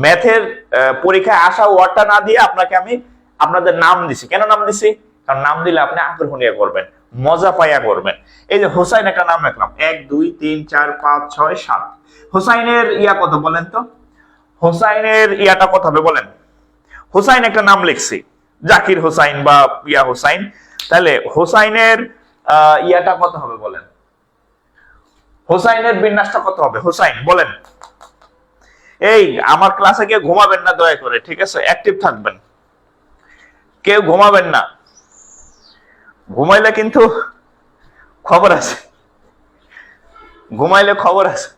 Speaker 1: ম্যাথের পরীক্ষায় আসা ওয়ার্ডটা না দিয়ে আপনাকে আমি আপনাদের নাম দিছি। কেন নাম দিছি? কারণ নাম দিলে আপনি আগ্রহ নিয়ে করবেন, মজা পাইয়া করবেন। এই যে হোসাইন একটা নাম রাখলাম, 1 2 3 4 5 6 7। হোসাইনের ইয়া কত বলেন তো? হোসাইনের ইয়াটা কত হবে বলেন? হোসাইন একটা নাম লিখছি, জাকির হোসাইন বা ইয়া হোসাইন, তাহলে হোসাইনের ইয়াটা কত হবে বলেন? হোসাইনের বিন্যাসটা কত হবে? হোসাইন বলেন। এই আমার ক্লাসে কেউ ঘুমাবেন না দয়া করে, ঠিক আছে? অ্যাক্টিভ থাকবেন, কেউ ঘুমাবেন না। ঘুমাইলে কিন্তু খবর আছে, ঘুমাইলে খবর আছে।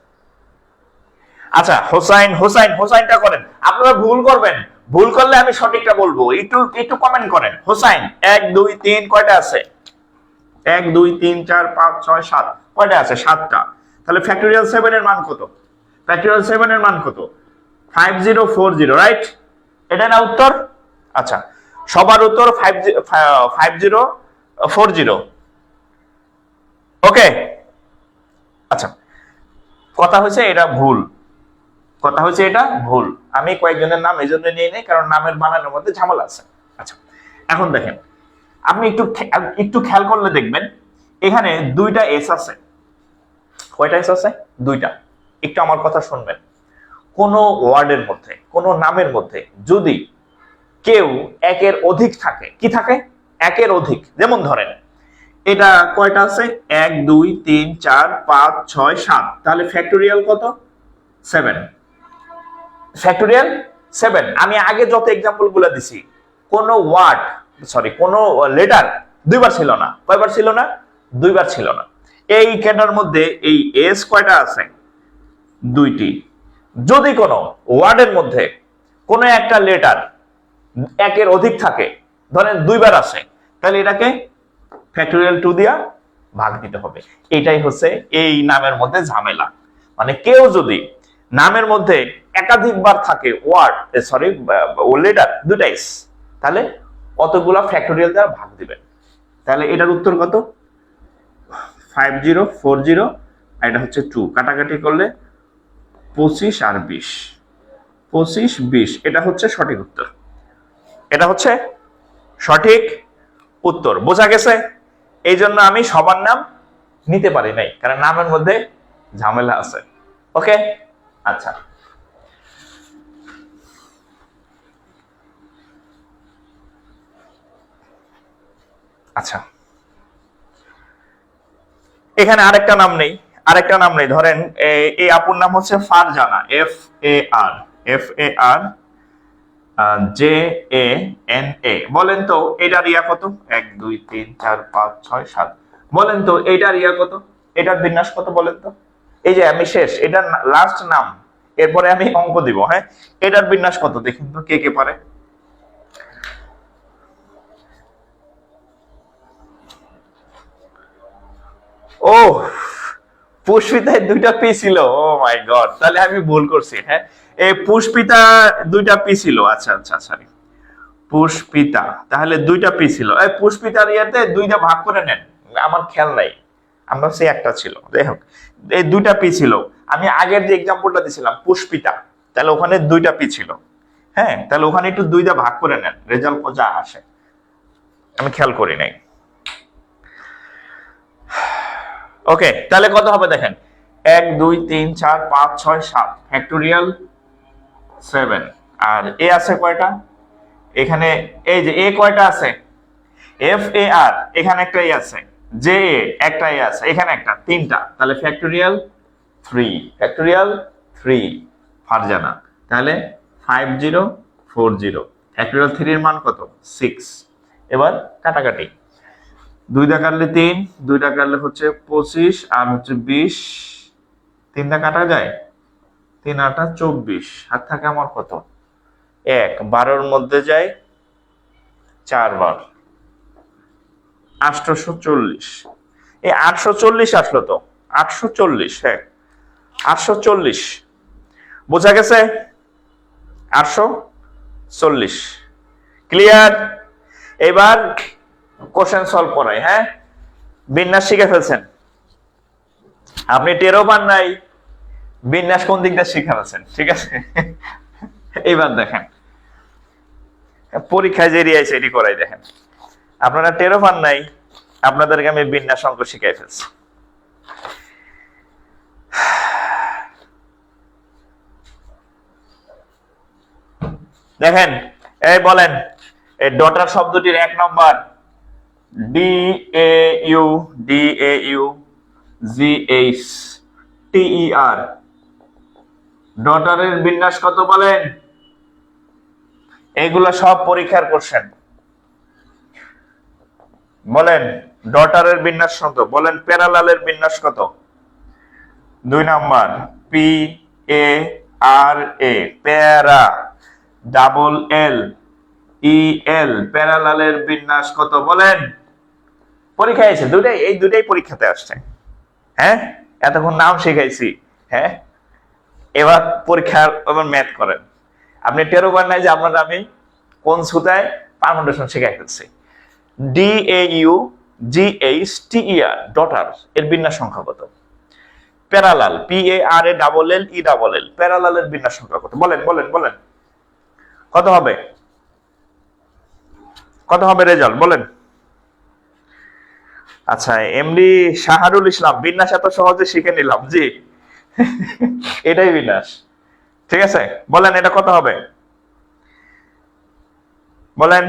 Speaker 1: আচ্ছা হোসাইন, হোসাইন, হোসাইনটা করেন। আপনারা ভুল করবেন, ভুল করলে আমি সঠিকটা বলবো। একটু একটু কমেন্ট করেন। হোসাইন 1 2 3 কয়টা আছে? 1 2 3 4 5 6 7 কয়টা আছে? 7টা। তাহলে ফ্যাক্টরিয়াল 7 এর মান কত? ফ্যাক্টরিয়াল 7 এর মান কত? 5040, রাইট? এটা না উত্তর? আচ্ছা, সবার উত্তর 5040। ওকে, আচ্ছা, কথা হচ্ছে এটা ভুল, কথা হচ্ছে এটা ভুল। আমি কয়েকজনের নাম এই জন্য নিয়ে নেই কারণ নামের বানানোর মধ্যে ঝামেলা আছে। আচ্ছা, এখন দেখেন, আপনি একটু একটু খেয়াল করলে দেখবেন এখানে দুইটা এস আছে। কয়টা এস আছে? দুইটা। একটু আমার কথা শুনবেন। কোন ওয়ার্ডের মধ্যে, কোন নামের মধ্যে যদি কেউ একের অধিক থাকে, কি থাকে? একের অধিক। যেমন ধরেন এটা কয়টা আছে? 1 2 3 4 5 6 7, তাহলে ফ্যাক্টরিয়াল কত? 7। ফ্যাক্টরিয়াল 7। আমি আগে যত এক্সাম্পল গুলা দিছি কোন ওয়ার্ড, সরি কোন লেটার দুইবার ছিল না। কয়বার ছিল না? দুইবার ছিল না। এই ক্যাটার মধ্যে এই এস কয়টা আছে? দুইটি। যদি কোন ওয়ার্ডের মধ্যে কোন একটা লেটার একের অধিক থাকে, ধরেন দুইবার আছে, তাহলে এটাকে ফ্যাক্টরিয়াল 2 দিয়া ভাগ দিতে হবে। এটাই হচ্ছে এই নামের মধ্যে ঝামেলা। মানে কেউ যদি নামের মধ্যে একাধিকবার থাকে ওয়ার্ড, সরি লেটার দুটাই, তাহলে অতগুলা ফ্যাক্টরিয়াল দ্বারা ভাগ দিবেন। তাহলে এটার উত্তর কত? 5040, এটা হচ্ছে 2। কাটাকাটি করলে 25 আর 20, 25 20, এটা হচ্ছে সঠিক উত্তর। এটা হচ্ছে সঠিক উত্তর। বোঝা গেছে? এই জন্য আমি সবার নাম নিতে পারি নাই, কারণ নামের মধ্যে ঝামেলা আছে। ওকে, আচ্ছা, আচ্ছা, এখানে আরেকটা নাম নেই, আরেকটা নাম নেই। ধরেন এই আপুর নাম হচ্ছে ফারজানা, FAR, FAR JANA। বলেন তো এটার ইয়া কত? 1 2 3 4 5 6 7। বলেন তো এটার ইয়া কত? এটার বিন্যাস কত বলেন তো? এই যে আমি শেষ, এটার লাস্ট নাম, এরপরে আমি অঙ্ক দিব। হ্যাঁ, এটার বিন্যাস কত দেখুন তো, কে কে পারে? ও, পুষ্পিতায় দুইটা পি ছিল। ও মাই গড, তাহলে আমি ভুল করছি। হ্যাঁ, এই পুষ্পিতা দুইটা পি ছিল। আচ্ছা আচ্ছা, সরি, পুষ্পিতা তাহলে দুইটা পি ছিল। এই পুষ্পিতার ইয়াতে দুইটা ভাগ করে নেন, আমার খেয়াল নাই, আমরা সে একটা ছিল। যাই হোক, এই দুইটা পি ছিল। আমি আগের যে এক্সাম্পলটা দিছিলাম পুষ্পিতা, তাহলে ওখানে দুইটা পি ছিল। হ্যাঁ, তাহলে ওখানে একটু দুইটা ভাগ করে নেন, রেজাল্ট যা আসে। আমি খেয়াল করি নাই। ওকে, তাহলে কত হবে দেখেন? 1 2 3 4 5 6 7, ফ্যাক্টরিয়াল 7। আর এ আছে কয়টা? এখানে এই যে এ কয়টা আছে? FAR, এখানে একটা এ আছে। JA একটা এ আছে, এখানে একটা, তিনটা। তাহলে ফ্যাক্টরিয়াল 3, ফ্যাক্টরিয়াল 3 ফারজানা। তাহলে 5040। ফ্যাক্টরিয়াল 3 এর মান কত? 6। এবার কাটাকাটি, 2 দা কাটলে 3, 2 দা কাটলে হচ্ছে 25 আর হচ্ছে 20, 3 দা কাটা যায়, 3 8 24, হাত থাকে আমার কত? 1, 12 মধ্যে যায় 4 বার, 840। এই 840 আসলো তো, 840, হ্যাঁ 840, বোঝা গেছে? 840, ক্লিয়ার? এবার কোশ্চেন সলভ করাই। হ্যাঁ, বিন্যাস শিখে ফেলছেন, আপনি টেরও পান নাই বিন্যাস কোন দিকটা শিখে ফেলছেন, ঠিক আছে? এইবার দেখেন, পরীক্ষায় যে রিয়াইছে এটি করাই, দেখেন আপনারা টেরও পান নাই আপনাদেরকে আমি বিন্যাস অঙ্ক শিখাই ফেলছি। দেখেন, এই বলেন এই ডটার শব্দটির এক নম্বর DAUGHTER, ডটারের বিন্যাস কত বলেন? এগুলো সব পরীক্ষার কোশ্চেন। বলেন ডটারের বিন্যাস কত, বলেন প্যারালালের বিন্যাস কত? 2 নাম্বার PARA, প্যারা, ডাবল LEL, প্যারালালের বিন্যাস কত বলেন? পরীক্ষায় এসে দুটাই, এই দুটাই পরীক্ষাতে আসছে। হ্যাঁ, এতক্ষণ নাম শিখাইছি, হ্যাঁ এবার পরীক্ষার ম্যাথ করেন। আপনি টেরো পান নাই যে আপনারা আমি কোন সুতায় পারমুটেশন শিখাই ফেলছি। DAUGHTER, ডটার, এর বিন্যাস সংখ্যা কত? প্যারালাল PARALLEL, প্যারালালের বিন্যাস সংখ্যা কত? বলেন বলেন বলেন, কত হবে? কত হবে রেজাল্ট বলেন? আচ্ছা, এমডি শাহারুল ইসলাম, বিন্যাস এত সহজে শিখে নিলাম, জি এটাই বিন্যাস, ঠিক আছে? বলেন এটা কত হবে? বলেন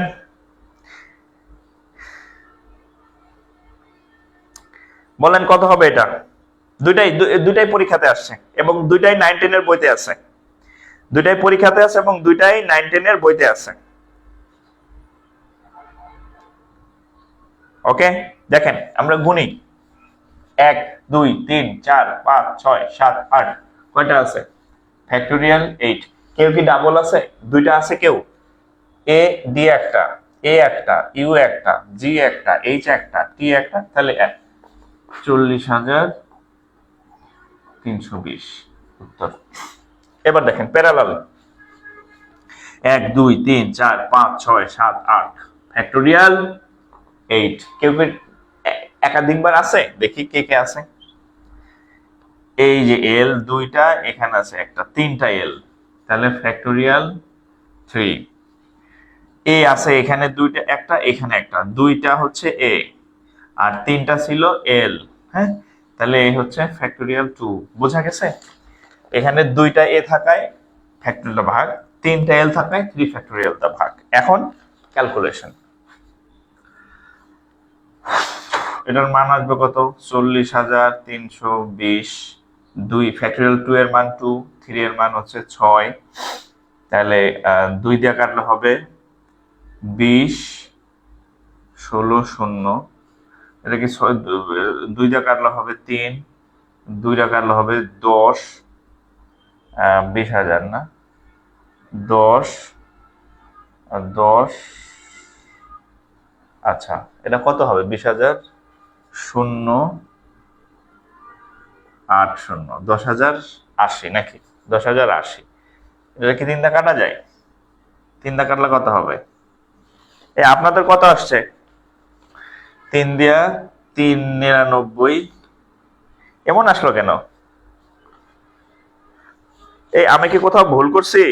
Speaker 1: বলেন কত হবে এটা? দুইটাই পরীক্ষাতে আসছে এবং দুইটাই 9-10 এর বইতে আছে, দুইটাই পরীক্ষাতে আছে এবং দুইটাই 9-10 এর বইতে আছে। ওকে, দেখেন আমরা গুনি 1 2 3 4 5 6 7 8, কয়টা আছে? ফ্যাক্টোরিয়াল 8। কেউ কি ডাবল আছে? দুইটা আছে কেউ? এ ডি একটা, এ একটা, ইউ একটা, জি একটা, এইচ একটা, টি একটা, তাহলে 40,320 উত্তর। এবার দেখেন প্যারালাল 1 2 3 4 5 6 7 8, ফ্যাক্টোরিয়াল 8। কেউ কি একাধিকবার আছে? দেখি কে কে আছে। এই যে এল দুইটা, এখানে আছে একটা, তিনটা এল, তাহলে ফ্যাক্টোরিয়াল 3। এ আছে এখানে দুইটা, একটা এখানে একটা, দুইটা হচ্ছে এ আর তিনটা ছিল এল, হ্যাঁ তাহলে এই হচ্ছে ফ্যাক্টোরিয়াল 2। বোঝা গেছে? এখানে দুইটা এ থাকায় ফ্যাক্টোরিয়াল ভাগ, তিনটা এল থাকায় 3 ফ্যাক্টোরিয়াল দা ভাগ। এখন ক্যালকুলেশন, এটার মান আসবে কত? 40,320। 2 ফ্যাক্টোরিয়াল 2 এর মান 2, 3 এর মান হচ্ছে 6, তাহলে 2 দিয়ে কাটলে হবে 20, 16 0, এটা কি 2 দিয়ে কাটলে হবে 3, 2 দিয়ে কাটলে হবে 10, 20,000 না, 10 10, আচ্ছা এটা কত হবে? 20,000 0 8 0, 10,080 নাকি? 10,080, এটা কি 3 দিয়ে কাটা যায়? 3 দিয়ে কাটলে কত হবে? এই আপনাদের কত আসছে? 3 দিয়া 399, এমন আসলো কেন? এই আমি কি কোথাও ভুল করছি?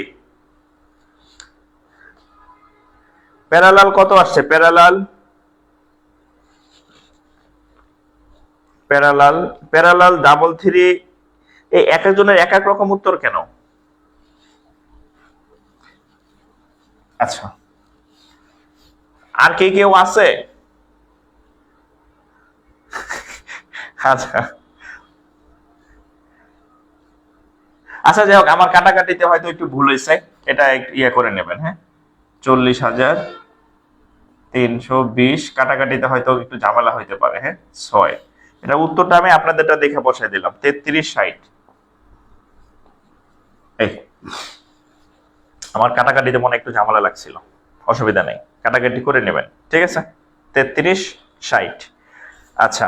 Speaker 1: প্যারালাল কত আসছে? প্যারালাল প্যারালাল প্যারালাল ডাবল 3, এই এক একজনের এক এক রকম উত্তর কেন? আচ্ছা, আর কে কেউ আছে? আচ্ছা আচ্ছা, যাই হোক, আমার কাটাকাটিতে হয়তো একটু ভুল হয়েছে, এটা ইয়ে করে নেবেন। হ্যাঁ, 40,320 কাটাকাটিতে হয়তো একটু ঝামেলা হইতে পারে। হ্যাঁ 6, এটা উত্তরটা আমি আপনাদেরটা দেখে বসাই দিলাম 3360। এই আমার কাটাকাটিতে মনে একটু ঝামেলা লাগছিল, অসুবিধা নেই, কাটাকাটি করে নেবেন, ঠিক আছে? 3360। আচ্ছা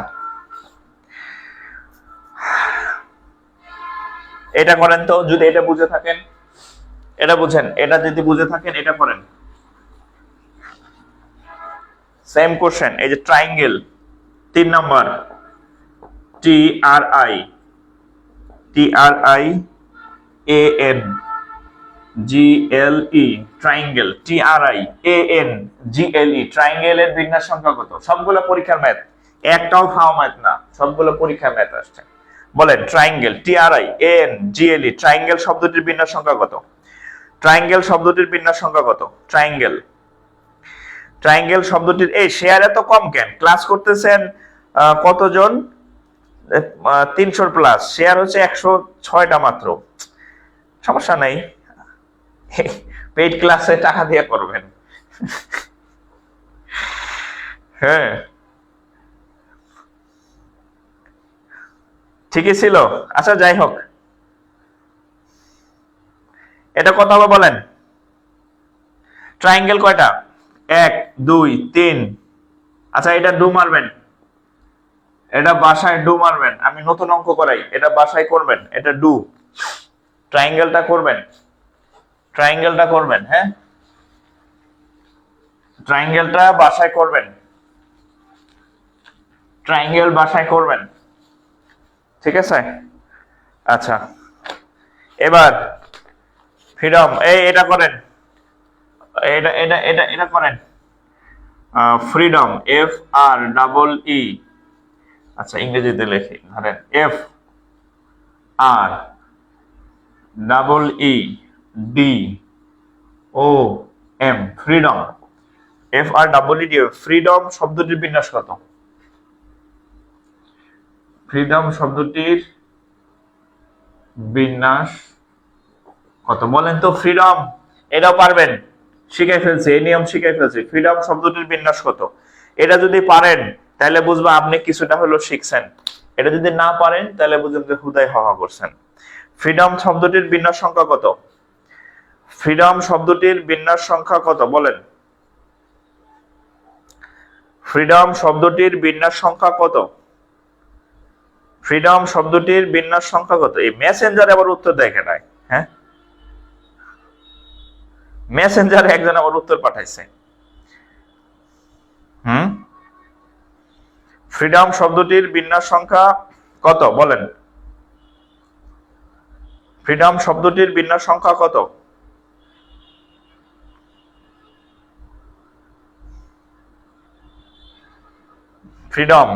Speaker 1: এটা করেন তো, যদি এটা বুঝে থাকেন, এটা বুঝেন, এটা যদি বুঝে থাকেন এটা করেন। সেম কোশ্চেন, এই যে triangle 3 number, T R I A N G L E, triangle, T R I A N G L E, ট্রায়াঙ্গেলের বিন্যাস সংখ্যা কত? সবগুলো পরীক্ষার ম্যাথ, একটাও খাওয়া ম্যাথ না, সবগুলো পরীক্ষার ম্যাথ আসছে। বলেন triangle, T R I A N G L E, triangle শব্দটির বিন্যাস সংখ্যা কত? ট্রায়াঙ্গেল শব্দটির বিন্যাস সংখ্যা কত? ট্রায়াঙ্গেল, ট্রায়াঙ্গেল শব্দটির, এই শেয়ার এত কম কেন? ক্লাস করতেছেন কতজন? 300 প্লাস, শেয়ার হচ্ছে 106টা মাত্র। সমস্যা নাই, পেইড ক্লাসে টাকা দিয়ে করবেন। হ্যাঁ ঠিকই ছিল। আচ্ছা যাই হোক, এটা কত হবে বলেন? ট্রায়াঙ্গেল কয়টা? 1 2 3। আচ্ছা এটা ডু মারবেন, এটা বাসায় ডু মারবেন, আমি নতুন অঙ্ক করাই, এটা বাসায় করবেন, এটা ডু, ট্রায়াঙ্গেলটা করবেন, ট্রায়াঙ্গেলটা করবেন, হ্যাঁ ট্রায়াঙ্গেলটা বাসায় করবেন, ট্রায়াঙ্গেল বাসায় করবেন, ঠিক আছে? আচ্ছা এবার ফ্রিডম, এই এটা করেন, এটা এটা এটা এটা করেন, freedom F R double E, আচ্ছা ইংরেজিতে লিখি, ধরেন F R double E D ও M, freedom, F R double E D, freedom শব্দটির বিন্যাস কত? ফ্রিডম শব্দটির বিন্যাস কত বলেন তো? ফ্রিডম, এটাও পারবেন, শিখাই ফেলছি, এই নিয়ম শিখাই ফেলছি। ফ্রিডম শব্দটির বিন্যাস কত? এটা যদি পারেন তাহলে বুঝবা আপনি কিছুটা হলেও শিখছেন, এটা যদি না পারেন তাহলে বুঝবেন যে হুদাই হওয়া করছেন। ফ্রিডম শব্দটির বিন্যাস সংখ্যা কত? ফ্রিডম শব্দটির বিন্যাস সংখ্যা কত বলেন? ফ্রিডম শব্দটির বিন্যাস সংখ্যা কত? ফ্রিডম শব্দটির বিন্যাস সংখ্যা কত? এই মেসেঞ্জারে আবার উত্তর দেখে নাই, হ্যাঁ মেসেঞ্জারে একজন আবার উত্তর পাঠাইছে। ফ্রিডম শব্দটির বিন্যাস সংখ্যা কত বলেন? ফ্রিডম শব্দটির বিন্যাস সংখ্যা কত? ফ্রিডম,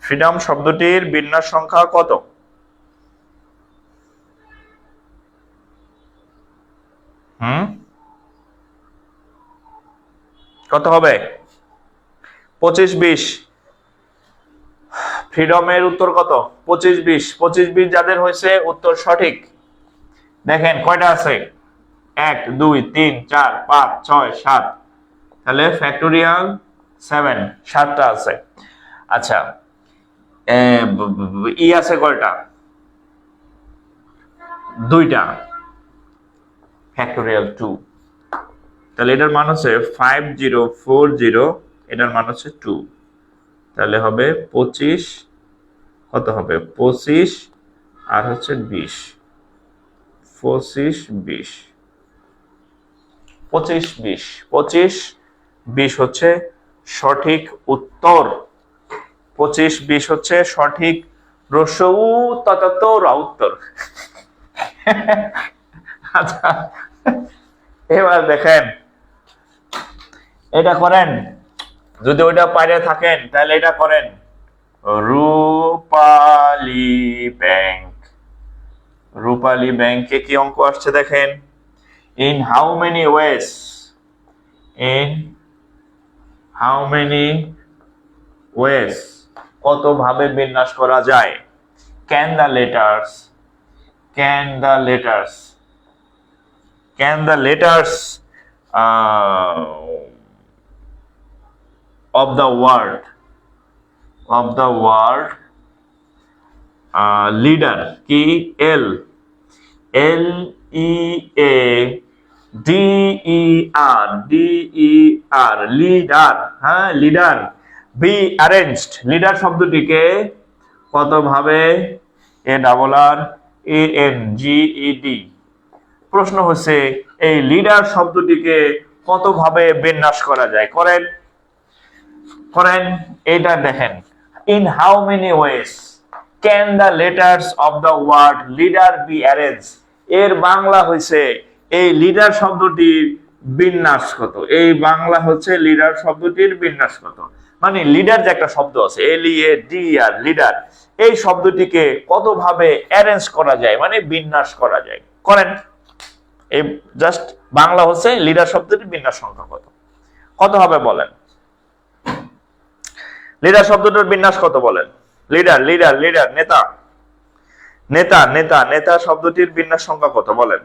Speaker 1: ফ্রিডম শব্দটির বিন্যাস সংখ্যা কত? কত হবে? 25 20। ফ্রিডমের উত্তর কত? 25 20। 25 20 যাদের হয়েছে উত্তর সঠিক, দেখেন কয়টা আছে? 1 2 3 4 5 6 7, তাহলে ফ্যাক্টোরিয়াল 7, 7টা আছে। আচ্ছা ই আছে কয়টা? 2টা, ফ্যাক্টোরিয়াল 2, তাহলে এটার মান হচ্ছে 5040, এটার মান হচ্ছে 2, তাহলে হবে 25, কত হবে? 25 আর হচ্ছে 20, 25 20, 25 20, 25 20 হচ্ছে সঠিক উত্তর। 25 20 হচ্ছে সঠিক রসৌ ততরা উত্তর। আচ্ছা এবার দেখেন, এটা করেন, যদি ওইটা পারে থাকেন তাহলে এটা করেন। রূপালী ব্যাংক, রূপালী ব্যাংকে কি অঙ্ক আসছে দেখেন, in how many wedge, in how many wedge, কত ভাবে বিন্যাস করা যায়? Can the letters, can the letters, can the letters of the word, of the word leader, কি L L E A D E R, D E R, leader, হ্যাঁ leader, be arranged, leader শব্দটিকে কত ভাবে ARRANGED। প্রশ্ন হচ্ছে এই leader শব্দটিকে কত ভাবে বিন্যাস করা যায়, করেন করেন এটা দেখেন। In how many ways can the letters of the word leader be arrange. এর বাংলা হইছে এই লিডার শব্দটির বিন্যাস কত। এই বাংলা হচ্ছে লিডার শব্দটির বিন্যাস কত, মানে লিডার যে একটা শব্দ আছে LEADER লিডার, এই শব্দটিকে কত ভাবে অ্যারেঞ্জ করা যায় মানে বিন্যাস করা যায়। করেন এই জাস্ট বাংলা হচ্ছে লিডার শব্দটির বিন্যাস সংখ্যা কত, কত হবে বলেন। লিডার শব্দটির বিন্যাস কত বলেন। লিডার লিডার লিডার নেতা, নেতা নেতা নেতা শব্দটির বিন্যাস সংখ্যা কত বলেন।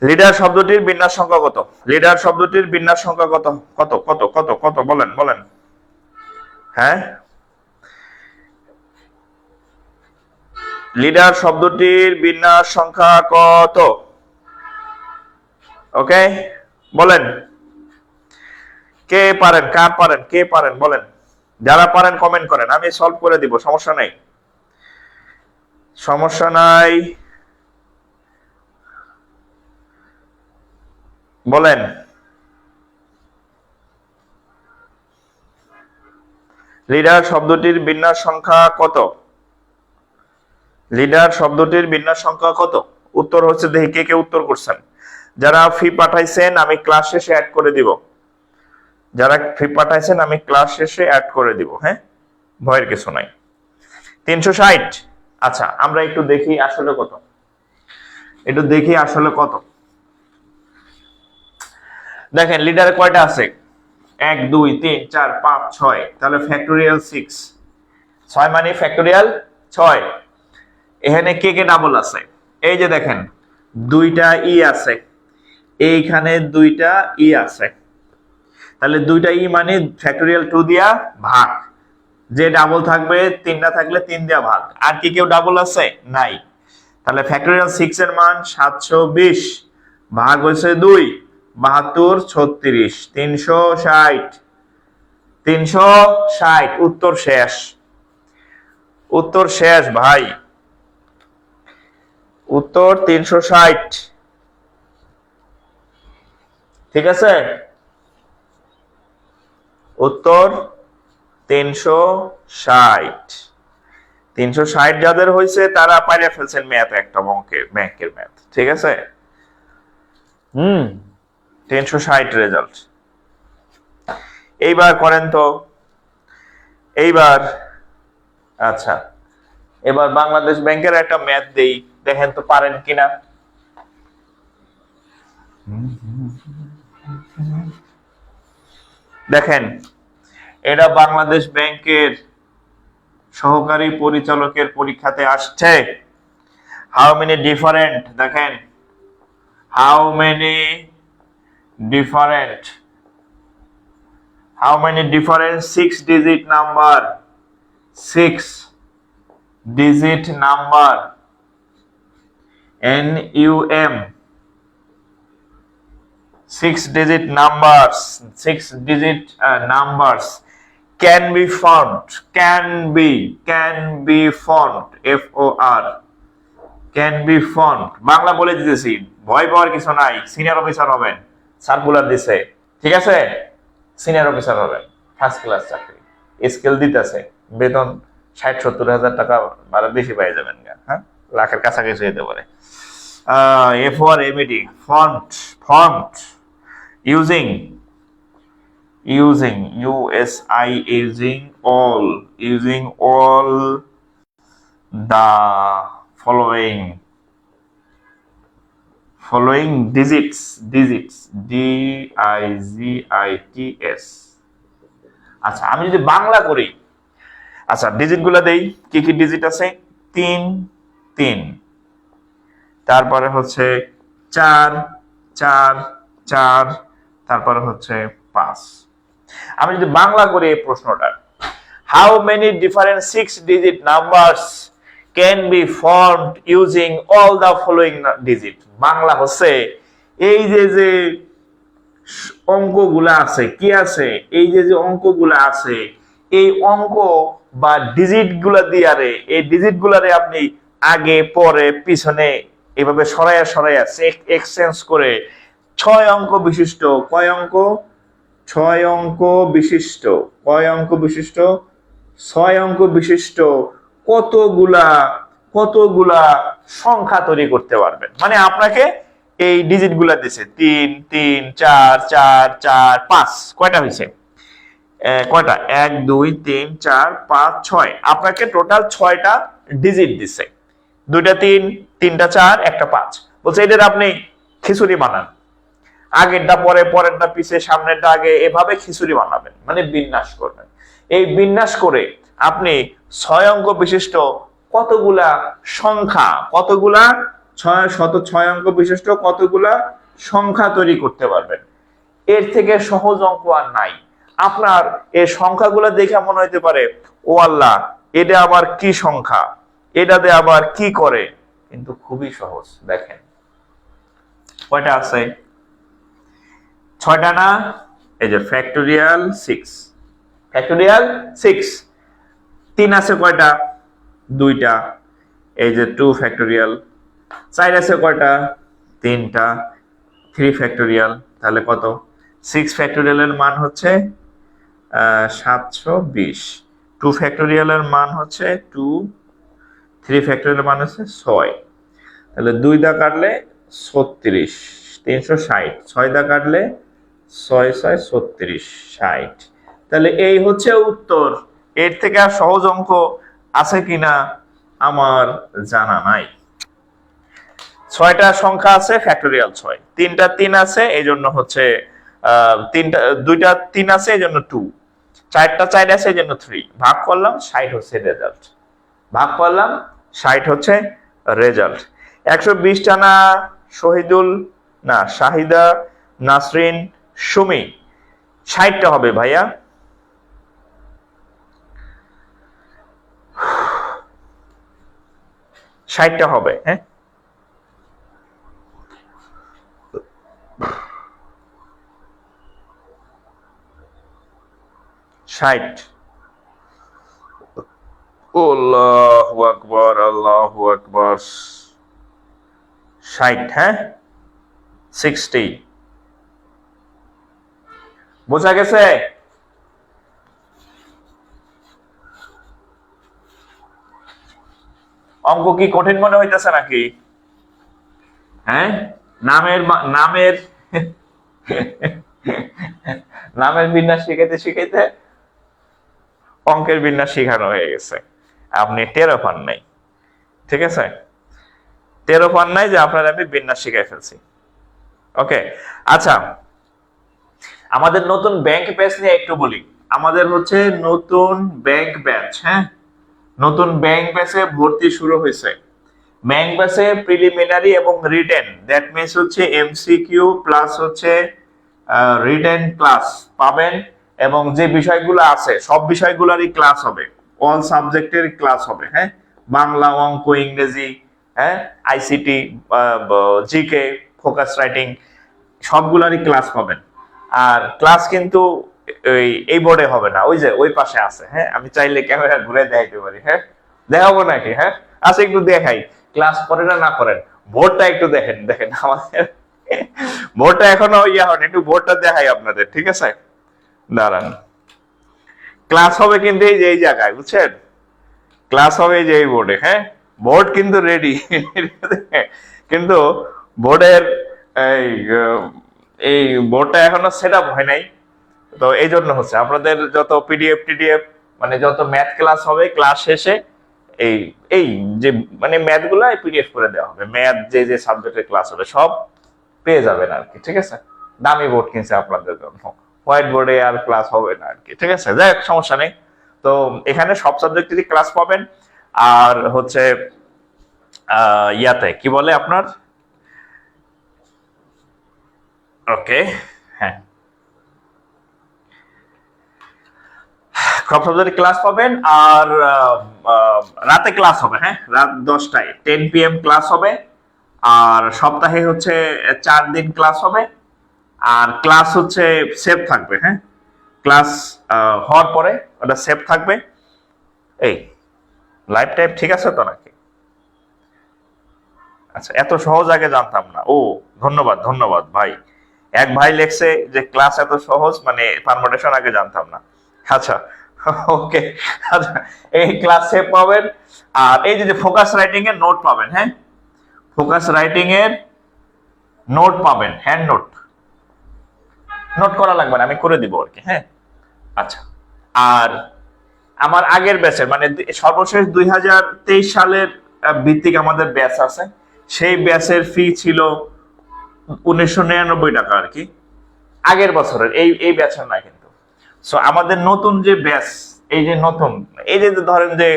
Speaker 1: লিডার শব্দটির বিন্যাস সংখ্যা কত, লিডার শব্দটির বিন্যাস সংখ্যা কত কত কত কত কত বলেন বলেন। হ্যাঁ, লিডার শব্দটির বিন্যাস সংখ্যা কত, ওকে বলেন। কে পারেন, কার পারেন, কে পারেন বলেন। যারা পারেন কমেন্ট করেন, আমি সলভ করে দিব, সমস্যা নাই, সমস্যা নাই, বলেন। লিডার শব্দটির বিন্যাস সংখ্যা কত, লিডার শব্দটির বিন্যাস সংখ্যা কত। উত্তর হচ্ছে, দেখি কে কে উত্তর করছেন। যারা ফি পাঠাইছেন আমি ক্লাস শেষে অ্যাড করে দিব, যারা ফি পাঠাইছেন আমি ক্লাস শেষে অ্যাড করে দিব। হ্যাঁ, ভয়ের কিছু নাই। 360। আচ্ছা আমরা একটু দেখি আসলে কত, একটু দেখি আসলে কত। দেখেন লিডারে কয়টা আছে, 1 2 3 4 5 6, তাহলে ফ্যাক্টোরিয়াল 6, 6 মানে ফ্যাক্টোরিয়াল 6। এখানে কে কে ডাবল আছে, এই যে দেখেন দুইটা ই আছে, এইখানে দুইটা ই আছে, তাহলে দুইটা ই মানে ফ্যাক্টোরিয়াল 2 দিয়া ভাগ, যে ডাবল থাকবে 3টা থাকলে 3 দিয়া ভাগ। আর কি কেউ ডাবল আছে নাই, তাহলে ফ্যাক্টোরিয়াল 6 এর মান 720 ভাগ হয়েছে 2, 72 36 360, 360। উত্তর শেষ, উত্তর শেষ ভাই, উত্তর 360। ঠিক আছে, উত্তর 360। 360 যাদের হয়েছে তারা পাইরে ফেলছেন ম্যাথ, একটা ব্যাংকের ম্যাথ। ঠিক আছে, 360 রেজাল্ট। এইবার করেন তো, এইবার আচ্ছা এবার বাংলাদেশ ব্যাংকের একটা ম্যাথ দেই, দেখেন তো পারেন কিনা। দেখেন এটা বাংলাদেশ ব্যাংকের সহকারী পরিচালকের পরীক্ষাতে আসছে। হাউ মেনি ডিফারেন্ট, দেখেন how many different, how many different 6 digit number, 6 digit number NUM, 6 digit numbers, 6 digit numbers can be found, can be found, FOR, can be found। Bangla বলে দিতেছি, ভয় পাওয়ার কিছু নাই, সিনিয়র অফিসার হবেন, সার্কুলার দিছে। ঠিক আছে, সিনিয়র অফিসার হবেন, ফার্স্ট ক্লাস চাকরি, স্কেল দিতেছে, বেতন 60-70 হাজার টাকা আর বেশি পেয়ে যাবেন, হ্যাঁ লাখের কাছাকাছি হতে পারে। FOR MED, font, font using USI, using all the following digits, DIGITS। আচ্ছা আমি যদি বাংলা করি, আচ্ছা ডিজিট গুলা দেই, কি কি ডিজিট আছে, 3 3, তারপরে হচ্ছে 4 4 4, তারপরে হচ্ছে 5। আমি যদি বাংলা করি এই প্রশ্নটা, how many different 6 digit numbers can be formed using all the following digit. Bangla হচ্ছে এই যে অঙ্কগুলা আছে, কি আছে, এই যে অঙ্কগুলা আছে, এই অঙ্ক বা ডিজিট গুলা দিয়ে আরে এই ডিজিট গুলারে আপনি আগে পরে পিছনে এভাবে সরাইয়া সরাইয়া এক্সচেঞ্জ করে 6 অঙ্ক বিশিষ্ট কয় অঙ্ক 6 অঙ্ক বিশিষ্ট কয় অঙ্ক বিশিষ্ট 6 অঙ্ক বিশিষ্ট কতগুলা কতগুলা সংখ্যা তৈরি করতে পারবেন। মানে আপনাকে এই ডিজিট গুলা দিছে 3 3 4 4 4 5 কয়টা হয়েছে কয়টা 1 2 3 4 5 6 আপনাকে টোটাল 6টা ডিজিট দিছে, 2টা 3 3টা 4 একটা 5 বলছে এটার আপনি খিচুড়ি বানান, আগেরটা পরে পরেরটা পিছে সামনেরটা আগে, এভাবে খিচুড়ি বানাবেন মানে বিন্যাস করবেন। এই বিন্যাস করে আপনি 6 অঙ্ক বিশিষ্ট কতগুলা সংখ্যা কতগুলা 6 অঙ্ক বিশিষ্ট কতগুলা সংখ্যা তৈরি করতে পারবেন। এর থেকে সহজ অঙ্ক আর নাই। আপনার এই সংখ্যাগুলো দেখে মনে হইতে পারে ও আল্লাহ এটা আবার কি সংখ্যা, এটাতে আবার কি করে, কিন্তু খুবই সহজ। দেখেন কয়টা আছে 6টা না, এই যে ফ্যাক্টোরিয়াল 6 ফ্যাক্টোরিয়াল 6 3 আছে কয়টা 2টা, এই যে 2 ফ্যাক্টোরিয়াল 4 আছে কয়টা 3টা 3 ফ্যাক্টোরিয়াল, তাহলে কত 6 ফ্যাক্টোরিয়ালের মান হচ্ছে 720, 2 ফ্যাক্টোরিয়ালের মান হচ্ছে 2, 3 ফ্যাক্টোরিয়ালের মান হচ্ছে 6, তাহলে 2 দা কাটলে 36 360, 6 দা কাটলে 6 6 36 60, তাহলে এই হচ্ছে উত্তর। এর থেকে আর সহজ অঙ্ক আছে কিনা আমার জানা নাই। 6টা সংখ্যা আছে ফ্যাক্টোরিয়াল 6, 3টা 3 আছে এই জন্য হচ্ছে 2টা 3 আছে এই জন্য 2, 4টা 4 আছে এই জন্য 3, ভাগ করলাম 60 হচ্ছে রেজাল্ট, ভাগ করলাম 60 হচ্ছে রেজাল্ট। 120টা না শহীদুল না শাহিদা নাসরিন সুমি 60টা হবে ভাইয়া, 60টা হবে। হ্যাঁ 60, আল্লাহু আকবার আল্লাহু আকবার 60, হ্যাঁ 60 বোঝা গেছে। অঙ্ক কি কঠিন মনে হইতেছে নাকি? হ্যাঁ নামের নামের নামের বিন্যাস শিখাইতে শিখাইতে অঙ্কের বিন্যাস শিখানো হয়ে গেছে, আপনি টেরও পান নাই। ঠিক আছে, টেরও পান নাই যে আপনার আমি বিন্যাস শিখাই ফেলছি। ওকে আচ্ছা, আমাদের নতুন ব্যাংক ব্যাচ নিয়ে একটু বলি। আমাদের হচ্ছে নতুন ব্যাংক ব্যাচ, হ্যাঁ নতুন ব্যাংক ব্যাচে ভর্তি শুরু হয়েছে। ব্যাংক ব্যাচে প্রিলিমিনারি এবং রিটেন, দ্যাট মিন্স হচ্ছে এমসিকিউ প্লাস হচ্ছে রিটেন ক্লাস পাবেন, এবং যে বিষয়গুলো আছে সব বিষয়গুলোরই ক্লাস হবে, অল সাবজেক্টের ক্লাস হবে। হ্যাঁ বাংলা অঙ্ক ইংরেজি, হ্যাঁ আইসিটি জিকে ফোকাস রাইটিং সবগুলারই ক্লাস পাবেন। আর ক্লাস কিন্তু এই বোর্ডে হবে না, ওই যে ওই পাশে আছে। হ্যাঁ আমি চাইলে ক্যামেরা ঘুরে দেখাইতে পারি, হ্যাঁ দেখাবো নাকি? হ্যাঁ আচ্ছা একটু দেখাই, ক্লাস করেন না করেন বোর্ডটা একটু দেখেন। দেখেন আমাদের বোর্ডটা এখনো ইয়া হয়নি, একটু বোর্ডটা দেখাই আপনাদের। ঠিক আছে দাঁড়ান, ক্লাস হবে কিন্তু এই যে এই জায়গায়, বুঝছেন ক্লাস হবে এই যে এই বোর্ডে। হ্যাঁ বোর্ড কিন্তু রেডি, কিন্তু বোর্ডের এই বোর্ডটা এখনো সেট আপ হয় নাই, তো এই জন্য হচ্ছে আপনাদের যত পিডিএফ টিডিএফ মানে যত ম্যাথ ক্লাস হবে ক্লাস শেষে এই এই যে মানে ম্যাথ গুলা পিডিএফ করে দেওয়া হবে, ম্যাথ যে যে সাবজেক্টের ক্লাস হবে সব পেয়ে যাবেন আর কি। ঠিক আছে, দামি বোর্ড কিনছে আপনাদের জন্য, হোয়াইট বোর্ডে আর ক্লাস হবে না আর কি। ঠিক আছে যাই হোক সমস্যা নেই, তো এখানে সব সাবজেক্টেরই ক্লাস পাবেন। আর হচ্ছে ইয়াতে কি বলে আপনার, ওকে হ্যাঁ সব সাবজেক্টের ক্লাস পাবেন। আর রাতে ক্লাস হবে, হ্যাঁ রাত 10টায় 10 PM ক্লাস হবে। আর সপ্তাহে হচ্ছে 4 দিন ক্লাস হবে। আর ক্লাস হচ্ছে সেভ থাকবে, হ্যাঁ ক্লাস হওয়ার পরে ওটা সেভ থাকবে। এই লাইভ টাইপ ঠিক আছে তো নাকি? আচ্ছা, এত সহজ আগে জানতাম না। ও ধন্যবাদ ধন্যবাদ ভাই। এক ভাই লেখছে যে ক্লাস এত সহজ, মানে পারমুটেশন আগে জানতাম না। আচ্ছা ওকে। আচ্ছা, এই ক্লাসে পাবেন। আর এই যে ফোকাস রাইটিং এর নোট পাবেন, হ্যাঁ ফোকাস রাইটিং এর নোট পাবেন, হ্যান্ড নোট। নোট করা লাগবে না, আমি করে দিব আর কি, হ্যাঁ। আচ্ছা, আর আমার আগের ব্যাচের মানে সর্বশেষ 2023 সালের ভিত্তিক আমাদের ব্যাচ আছে, সেই ব্যাচের ফি ছিল 1999 টাকা আর কি, আগের বছরের, এই ব্যাচের না কিন্তু। সো আমাদের নতুন যে ব্যাচ, এই যে নতুন, এই যে ধরেন যে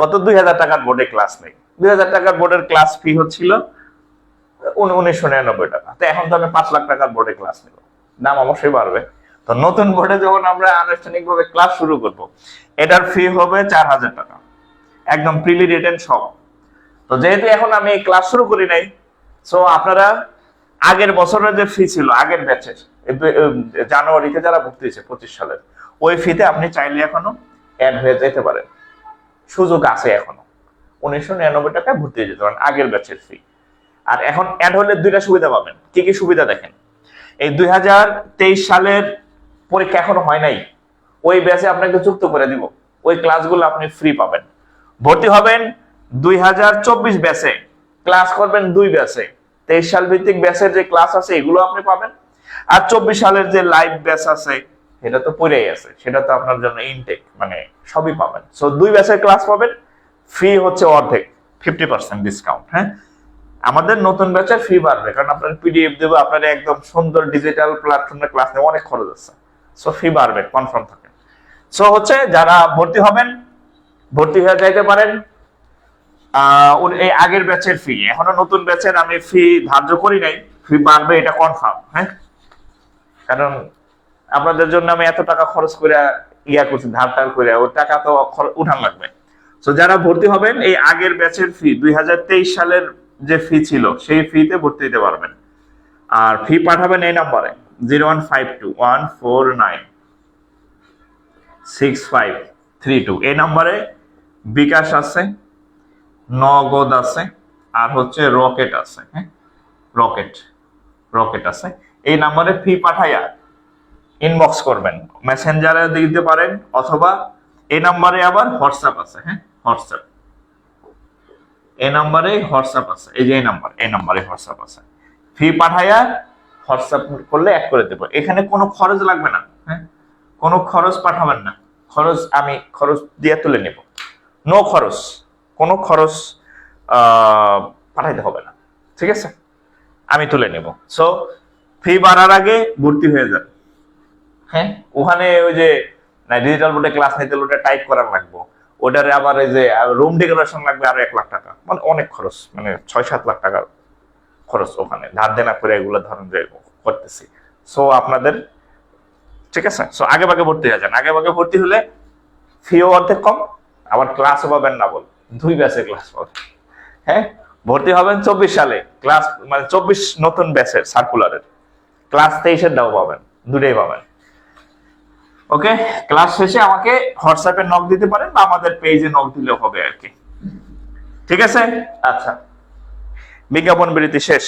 Speaker 1: কত 2000 টাকার বোর্ডে ক্লাস নেই, 2000 টাকার বোর্ডের ক্লাস ফি হচ্ছিল 1999 টাকা। তো এখন তো আমি 5 লাখ টাকার বোর্ডে ক্লাস নেব, দাম অবশ্যই বাড়বে। তো নতুন বোর্ডে যখন আমরা আনুষ্ঠানিকভাবে ক্লাস শুরু করব, এটার ফি হবে 4000 টাকা, একদম প্রিলি রিটেন সব। তো যেহেতু এখন আমি ক্লাস শুরু করি নাই, সো আপনারা আগের বছরের যে ফি ছিল আগের ব্যাচের, জানুয়ারিতে যারা ভর্তি হয়েছে 25 সালের, ওই ফিতে আপনি চাইলে এখনো অ্যাড হয়ে যেতে পারেন, সুযোগ আছে এখনো। 1999 টাকায় ভর্তি হয়ে যেতে পারেন, আগের ব্যাচের ফি। আর এখন অ্যাড হলে দুইটা সুবিধা পাবেন। কি কি সুবিধা দেখেন, এই 2023 সালের পরীক্ষা এখনো হয় নাই, ওই ব্যাচে আপনাকে যুক্ত করে দিব, ওই ক্লাসগুলো আপনি ফ্রি পাবেন। ভর্তি হবেন 2024 ব্যাচে, ক্লাস করবেন 2 ব্যাচে। 23 সাল ভিত্তিক ব্যাচের যে ক্লাস আছে এগুলো আপনি পাবেন, আর 24 সালের যে লাইভ ব্যাচ আছে সেটা তো পড়েই আছে, সেটা তো আপনার জন্য ইনটেক, মানে সবই পাবেন। সো 2 ব্যাচের ক্লাস পাবেন, ফি হচ্ছে অর্ধেক, 50% ডিসকাউন্ট, হ্যাঁ। আমাদের নতুন ব্যাচের ফি বাড়বে, কারণ আপনার পিডিএফ দেবো, আপনার একদম সুন্দর ডিজিটাল প্ল্যাটফর্মে ক্লাস নেবে, অনেক খরচ আছে। সো ফি বাড়বে, কনফার্ম থাকেন। সো হচ্ছে যারা ভর্তি হবেন, ভর্তি হয়ে যাইতে পারেন। এই আগের ব্যাচের ফি, এখনো নতুন ব্যাচের আমি ফি ধার্য করি নাই, ফি বাড়বে এটা কনফার্ম, হ্যাঁ। কারণ আপনাদের জন্য আমি এত টাকা খরচ করে ইয়া করছি, ধার টার করে, ওই টাকা তো উঠান লাগবে। সো যারা ভর্তি হবেন, এই আগের ব্যাচের ফি 2023 সালের যে ফি ছিল সেই ফিতে ভর্তি দিতে পারবেন। আর ফি পাঠাবেন এই নাম্বারে 01521496532, এই নাম্বারে বিকাশ আছে, নগদ আছে, আর হচ্ছে রকেট আছে, হ্যাঁ রকেট আছে। এই নাম্বারে ফি পাঠাইয়া ইনবক্স করবেন, মেসেঞ্জারে দিতে পারেন, অথবা এই নাম্বারে আবার হোয়াটসঅ্যাপ আছে, হ্যাঁ হোয়াটসঅ্যাপ, এই নাম্বারে হোয়াটসঅ্যাপ আছে, এই যে এই নাম্বারে হোয়াটসঅ্যাপ আছে। ফি পাঠাইয়া হোয়াটসঅ্যাপ করলে অ্যাড করে দেবো, এখানে কোনো খরচ লাগবে না, হ্যাঁ কোনো খরচ পাঠাবেন না, আমি খরচ দিয়ে তুলে নেব, নো খরচ, কোনো খরচ পাঠাইতে হবে না, ঠিক আছে, আমি তুলে নেব। সো ফি বাড়ার আগে ভর্তি হয়ে যান, হ্যাঁ। ওখানে ওই যে ডিজিটাল বোর্ডে ক্লাস নিতে ওটা টাইপ করার লাগবে, ওটারে আবার এই যে রুম ডেকোরেশন লাগবে আরো 1 লাখ টাকা, মানে অনেক খরচ, মানে 6-7 লাখ টাকার খরচ ওখানে ধার দেনা করে এগুলো ধরেন যে করতেছি। সো আপনাদের ঠিক আছে, সো আগে ভাগে ভর্তি হয়ে যান, আগে ভাগে ভর্তি হলে ফিও অর্ধেক কম, আবার ক্লাসও পাবেন না, বল 2 ব্যাচে ক্লাস পাবেন, হ্যাঁ। ভর্তি হবেন 24 সালে, ক্লাস মানে 24 নতুন ব্যাচের সার্কুলারের ক্লাস, 23-এর দাও পাবেন, দুটোই পাবেন। ওকে, ক্লাস শেষে আমাকে হোয়াটসঅ্যাপে নক দিতে পারেন, বা আমাদের পেজে নক দিলেও হবে আর কি, ঠিক আছে। আচ্ছা, বিজ্ঞাপন বিরতি শেষ।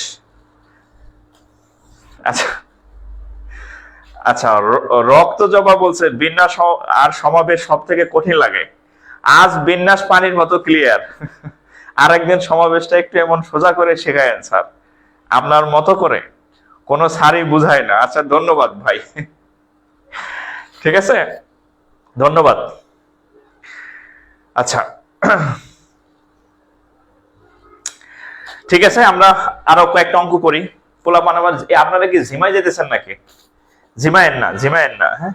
Speaker 1: আচ্ছা আচ্ছা, রক্ত জবা বলছে বিন্যাস আর সমাবেশ সব থেকে কঠিন লাগে, আজ বিন্যাস পানির মতো ক্লিয়ার, আর একদিন সমাবেশটা একটু এমন সোজা করে শেখায়েন স্যার, আপনার মতো করে, কোনো স্যারই বুঝায় না। আচ্ছা ধন্যবাদ ভাই, ঠিক আছে, ধন্যবাদ। আচ্ছা ঠিক আছে, আমরা আরো কয়েকটা অঙ্ক করি। পোলাপান আবার আপনারা কি জিমাই যেতেছেন নাকি? জিমায়েন না, হ্যাঁ।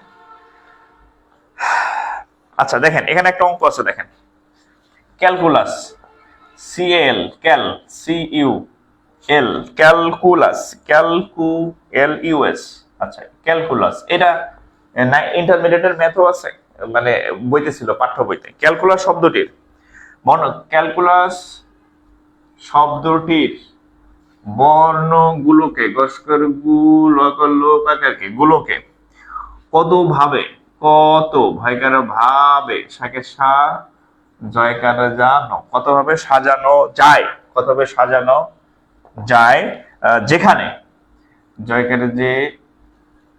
Speaker 1: আচ্ছা দেখেন, এখানে একটা অঙ্ক আছে, দেখেন ক্যালকুলাস, সিএল ক্যাল সিইউ এল, ক্যালকুলাস ক্যালকুএলইউএস, আচ্ছা ক্যালকুলাস, এটা ইন্টারমিডিয়েটের ম্যাথও আছে, মানে বইতে ছিল, পাঠ্য বইতে। ক্যালকুলাস শব্দটির ক্যালকুলাস শব্দটির বর্ণগুলোকে গুলোকে কতভাবে কত, ভয়কার ভাবে, সাকে সা, জয়কার জানো, কত ভাবে সাজানো যায়, কত ভাবে সাজানো যায়, যেখানে, জয়কারে যে,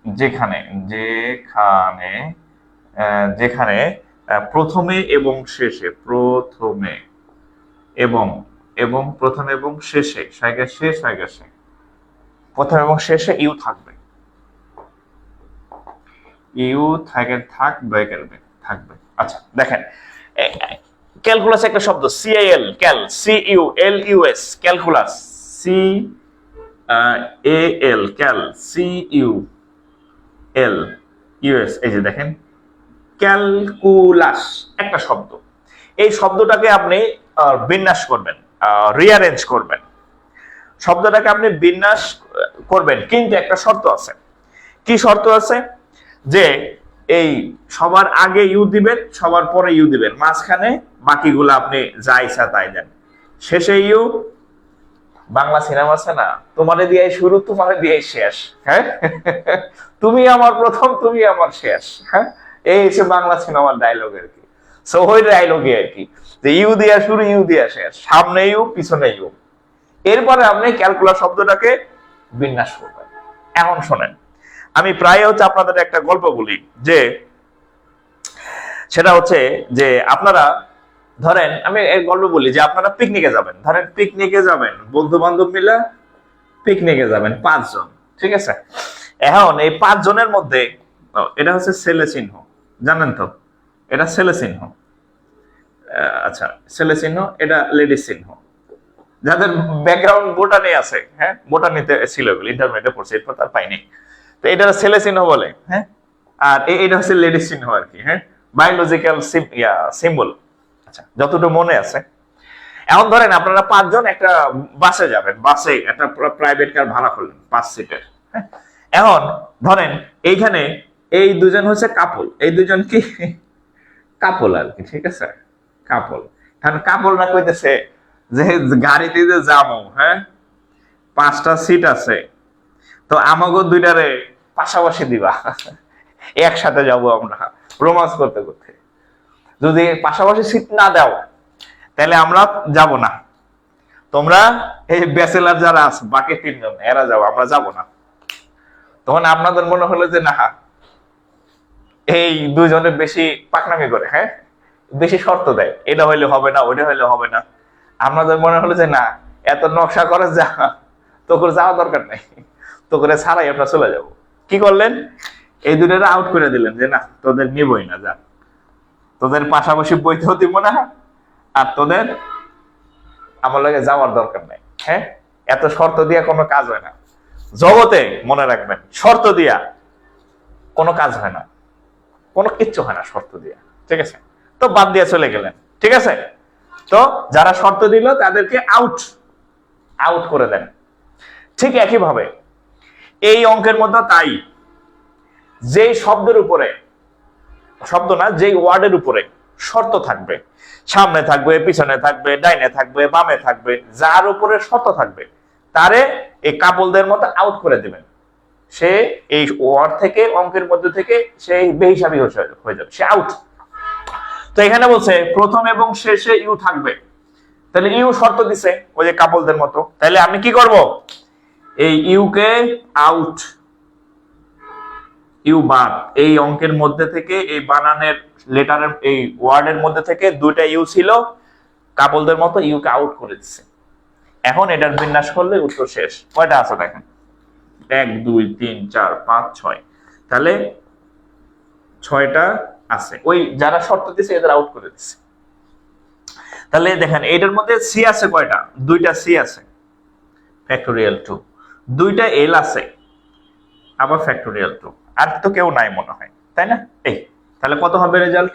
Speaker 1: যেখানে, যেখানে, যেখানে প্রথমে এবং শেষে, প্রথমে এবং, এবং প্রথমে এবং শেষে, সাইগা শেষ, সাইগা শেষ, প্রথমে এবং শেষে ইউ থাকবে, ইউ থাকে, থাকবে, থাকবে। আচ্ছা দেখেন, ক্যালকুলাস একটা শব্দ, CL, cal, C U L U S, calculus, C A L, cal, C U L US, এই যে দেখেন ক্যালকুলাস একটা শব্দ। এই শব্দটাকে আপনি বিন্যাস করবেন, রিঅ্যারেঞ্জ করবেন, শব্দটাকে আপনি বিন্যাস করবেন, কিন্তু একটা শর্ত আছে। কি শর্ত আছে? যে এই সবার আগে ইউ দিবেন, সবার পরে ইউ দিবেন, মাঝখানে বাকিগুলো আপনি যা ইচ্ছা তাই দেন, শেষে ইউ। বাংলা সিনেমা আছে না, তোমারে দিয়ে শুরু, তোমারে দিয়ে শেষ, হ্যাঁ তুমি আমার প্রথম, তুমি আমার শেষ, হ্যাঁ এই হচ্ছে বাংলা সিনেমার ডায়লগ আর কি। সো ওই ডায়লগে আর কি, যে ইউ দিয়া শুরু, ইউ দিয়া শেষ, সামনে ইউ, পিছনে ইউ। এরপরে আপনি ক্যালকুলাস শব্দটাকে বিন্যাস করবেন। এখন শোনেন, আমি প্রায় হচ্ছে আপনাদের একটা গল্প বলি, যে সেটা হচ্ছে যে আপনারা ধরেন, আমি এই গল্প বলি যে আপনারা পিকনিকে যাবেন, ধরেন পিকনিকে যাবেন, বন্ধু বান্ধব মিলে পিকনিকে যাবেন 5 জন, ঠিক আছে। এখন এই 5 জনের মধ্যে, এটা হচ্ছে ছেলে চিহ্ন, জানেন তো, এটা ছেলে চিহ্ন, আচ্ছা ছেলে চিহ্ন, এটা লেডিস চিহ্ন। যাদের ব্যাকগ্রাউন্ড বোটানি আছে, হ্যাঁ বোটানিতে ছিল, ইন্টারমিডিয়েটে পড়ছে, এরপর তার পাইনি, তো এটা ছেলে চিহ্ন বলে, হ্যাঁ। আর এটা হচ্ছে লেডিস চিহ্ন আর কি, হ্যাঁ, বায়োলজিক্যাল সিম্বল। আচ্ছা যতটুকু মনে আছে। এখন ধরেন আপনারা 5 জন একটা বাসে যাবেন, বাসে একটা প্রাইভেট কার ভাড়া করলেন 5 সিটের, হ্যাঁ। এখন ধরেন এইখানে এই দুজন হচ্ছে কাপল, এই দুজন কি কাপল আর কি, ঠিক আছে, কাপল। এখন কাপলরা কইতেছে যে গাড়িতে যে যাবো, হ্যাঁ 5টা সিট আছে, তো আমাগো দুইটারে পাশাপাশি দিবা, একসাথে যাব আমরা রোমান্স করতে করতে। যদি পাশাপাশি সিট না দাও তাহলে আমরা যাব না, তোমরা এই ব্যাচেলার যারা আছে বাকি 3 জন এরা যাও, আমরা যাব না। তখন আপনাদের মনে হলো যে না, এই 2 জনের বেশি পাকনামি করে, হ্যাঁ বেশি শর্ত দেয়, এটা হইলে হবে না, ওইটা হইলে হবে না। আপনাদের মনে হলো যে না, এত নকশা করে যা, তো করে যাওয়া দরকার নাই, তো করে ছাড়াই আমরা চলে যাব। কি করলেন? এই দুটোরা আউট করে দিলেন, যে না তোদের নিবই না, যা, তোদের পাশাপাশি বইতেও দিব না, আর তোদের আমার লাগে যাওয়ার দরকার নাই, হ্যাঁ। এত শর্ত দিয়া কোনো কাজ হয় না জগতে, মনে রাখবেন, শর্ত দিয়া কোনো কাজ হয় না, কোনো কিচ্ছু হয় না শর্ত দিয়া, ঠিক আছে। তো বাদ দিয়ে চলে গেলেন, ঠিক আছে। তো যারা শর্ত দিল তাদেরকে আউট, আউট করে দেন। ঠিক একই ভাবে এই অঙ্কের মধ্যে তাই, যেই শব্দের উপরে, শব্দ না, যেই ওয়ার্ডের উপরে শর্ত থাকবে, সামনে থাকবে, পিছনে থাকবে, ডাইনে থাকবে, বামে থাকবে, যার উপরে শর্ত থাকবে তারে এই কাপলদের মতো আউট করে দিবেন। সে এই ওয়ার্ড থেকে, অঙ্কের মধ্যে থেকে সেই বেহিসাবি হয়ে যাবে, সে আউট। তো এখানে বলছে প্রথম এবং শেষে ইউ থাকবে, তাহলে ইউ শর্ত দিছে ওই যে কাপলদের মতো, তাহলে আমি কি করব? এই ইউ কে আউট, ইউ বাদ, এই অঙ্কের মধ্যে থেকে, এই বানানের লেটারের, এই ওয়ার্ডের মধ্যে থেকে 2টা ইউ ছিল, কাপলদের মতো ইউ কে আউট করে দিচ্ছে। এখন এটার বিন্যাস করলে উত্তর শেষ। কয়টা আছে দেখেন, 1 2 3 4 5 6, তাহলে 6টা আছে। ওই যারা শর্ত দিছে এদের আউট করে দিচ্ছে। তাহলে দেখেন এটার মধ্যে সি আছে কয়টা? 2টা সি আছে, ফ্যাক্টোরিয়াল 2, 2টা এল আছে, আবার ফ্যাক্টোরিয়াল 2, আর তো কেউ নাই মনে হয়, তাই না? এই তাহলে কত হবে রেজাল্ট?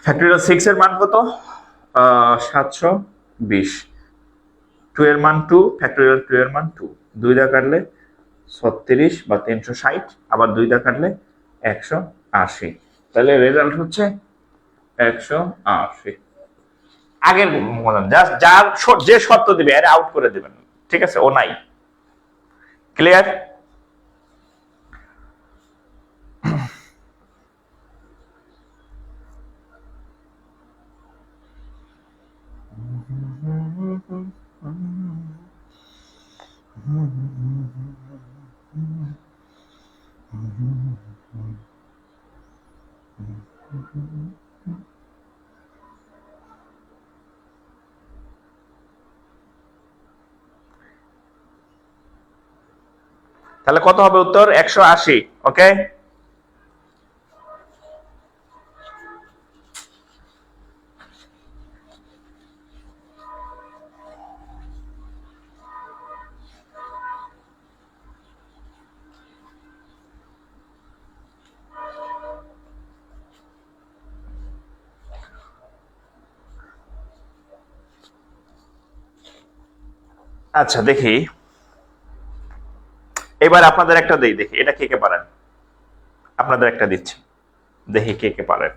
Speaker 1: ফ্যাক্টোরিয়াল 6 এর মান কত? 720, 2 এর মান 2, ফ্যাক্টোরিয়াল 2 এর মান 2, 2 দা কাটলে 36 বা 360, আবার 2 দা কাটলে 180, তাহলে রেজাল্ট হচ্ছে 180। আগের জাস্ট যার যে শর্ত দিবে এর আউট করে দিবেন, ঠিক আছে, ও নাই। ক্লিয়ার? তাহলে কত হবে উত্তর? 180। ওকে, আচ্ছা দেখি এবার আপনাদের একটা দেই, দেখি এটা কে কে পারেন। আপনাদের একটা দিচ্ছি, দেখি কে কে পারেন।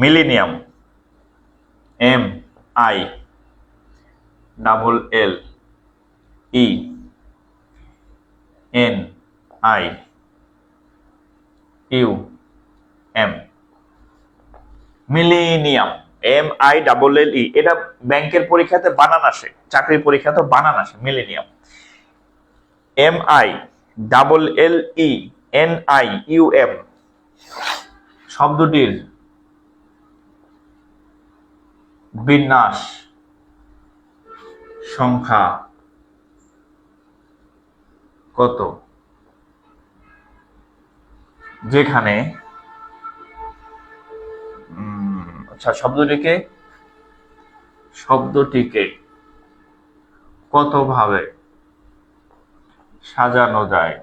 Speaker 1: Millennium, M I double L E N I U M, millennium, MILLE। এটা ব্যাংকের পরীক্ষাতে বানান আসে, চাকরির পরীক্ষাতে বানান আসে মিলেনিয়াম। MILLENIUM শব্দটির বিন্যাস সংখ্যা কত যেখানে আচ্ছা শব্দটিকে কতভাবে সাজানো যায়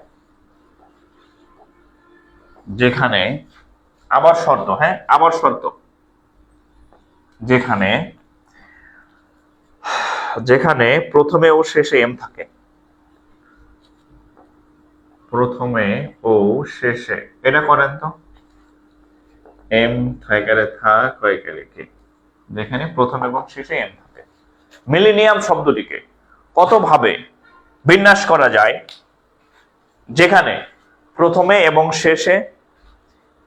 Speaker 1: যেখানে, আবার শর্ত, হ্যাঁ আবার শর্ত, যেখানে প্রথমে ও শেষে এম থাকে, প্রথমে ও শেষে, এটা করেন তো, এম থাইকারে থাক হয়ে কি, যেখানে প্রথম এবং শেষে এম থাকে। মিলেনিয়াম শব্দটিকে কতভাবে বিন্যাস করা যায় যেখানে প্রথমে এবং শেষে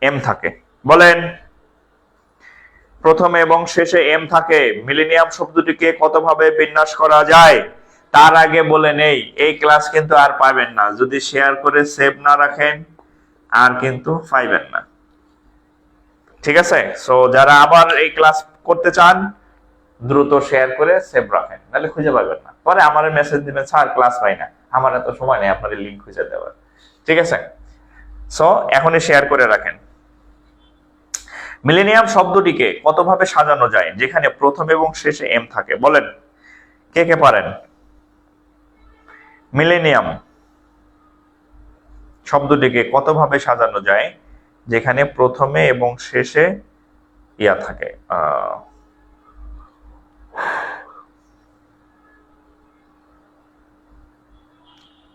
Speaker 1: এম থাকে? বলেন, প্রথমে এবং শেষে এম থাকে, মিলেনিয়াম শব্দটিকে কতভাবে বিন্যাস করা যায়? তার আগে বলে নেই, এই ক্লাস কিন্তু আর পাবেন না যদি শেয়ার করে সেভ না রাখেন, আর কিন্তু পাইবেন না, ঠিক আছে? সো যারা আবার এই ক্লাস করতে চান দ্রুত শেয়ার করে সেভ রাখেন, নাহলে খুঁজে পাবেন না। পরে আমার মেসেজ দিবেন, স্যার ক্লাস পাই না, আমার এত সময় নেই আপনার লিঙ্ক খুঁজে দেওয়ার, ঠিক আছে? সো এখনই শেয়ার করে রাখেন। মিলেনিয়াম শব্দটিকে কতভাবে সাজানো যায় যেখানে প্রথম এবং শেষে এম থাকে? বলেন, কে কে পারেন? মিলেনিয়াম শব্দটিকে কতভাবে সাজানো যায় যেখানে প্রথমে এবং শেষে ইয়া থাকে?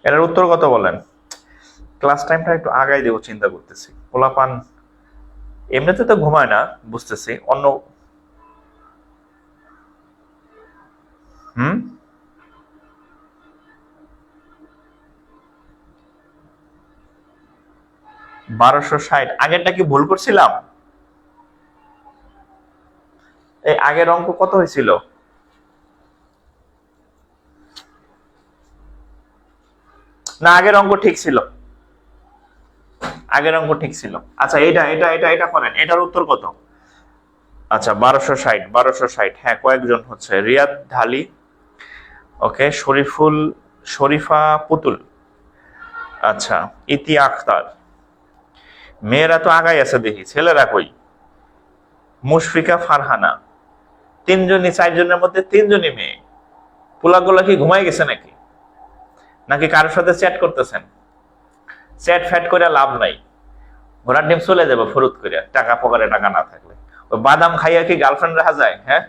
Speaker 1: এর উত্তর কত বলেন? ক্লাস টাইমটা একটু আগাই দেবো চিন্তা করতেছি, পোলাপান এমনিতে তো ঘুমায় না বুঝতেছি, অন্য 1260। আগেরটা কি ভুল করছিলাম? এই আগের অঙ্ক কত হয়েছিল? না, আগের অঙ্ক ঠিক ছিল, আগের অঙ্ক ঠিক ছিল। আচ্ছা এটা করেন, এটার উত্তর কত? আচ্ছা 1260, হ্যাঁ কয়েকজন হচ্ছে, রিয়াদ ঢালি, ওকে, শরীফা পুতুল, আচ্ছা ইতি আখতার, মেয়েরা তো আগাই আছে দেখি, ছেলেরা কই? মুশফিকা ফারহানা, তিনজনই, চারজনের মধ্যে তিনজনই মেয়ে। পোলাগুলা কি ঘুমাই গেছে নাকি কারোর সাথে চ্যাট করতেছেন? চ্যাট ফ্যাট করে লাভ নাই, ঘোড়ার ডিম চলে যাবে ফুরুত করে, টাকা পকেটে টাকা না থাকলে। ওই বাদাম খাইয়া কি গার্লফ্রেন্ড রাখা যায়? হ্যাঁ,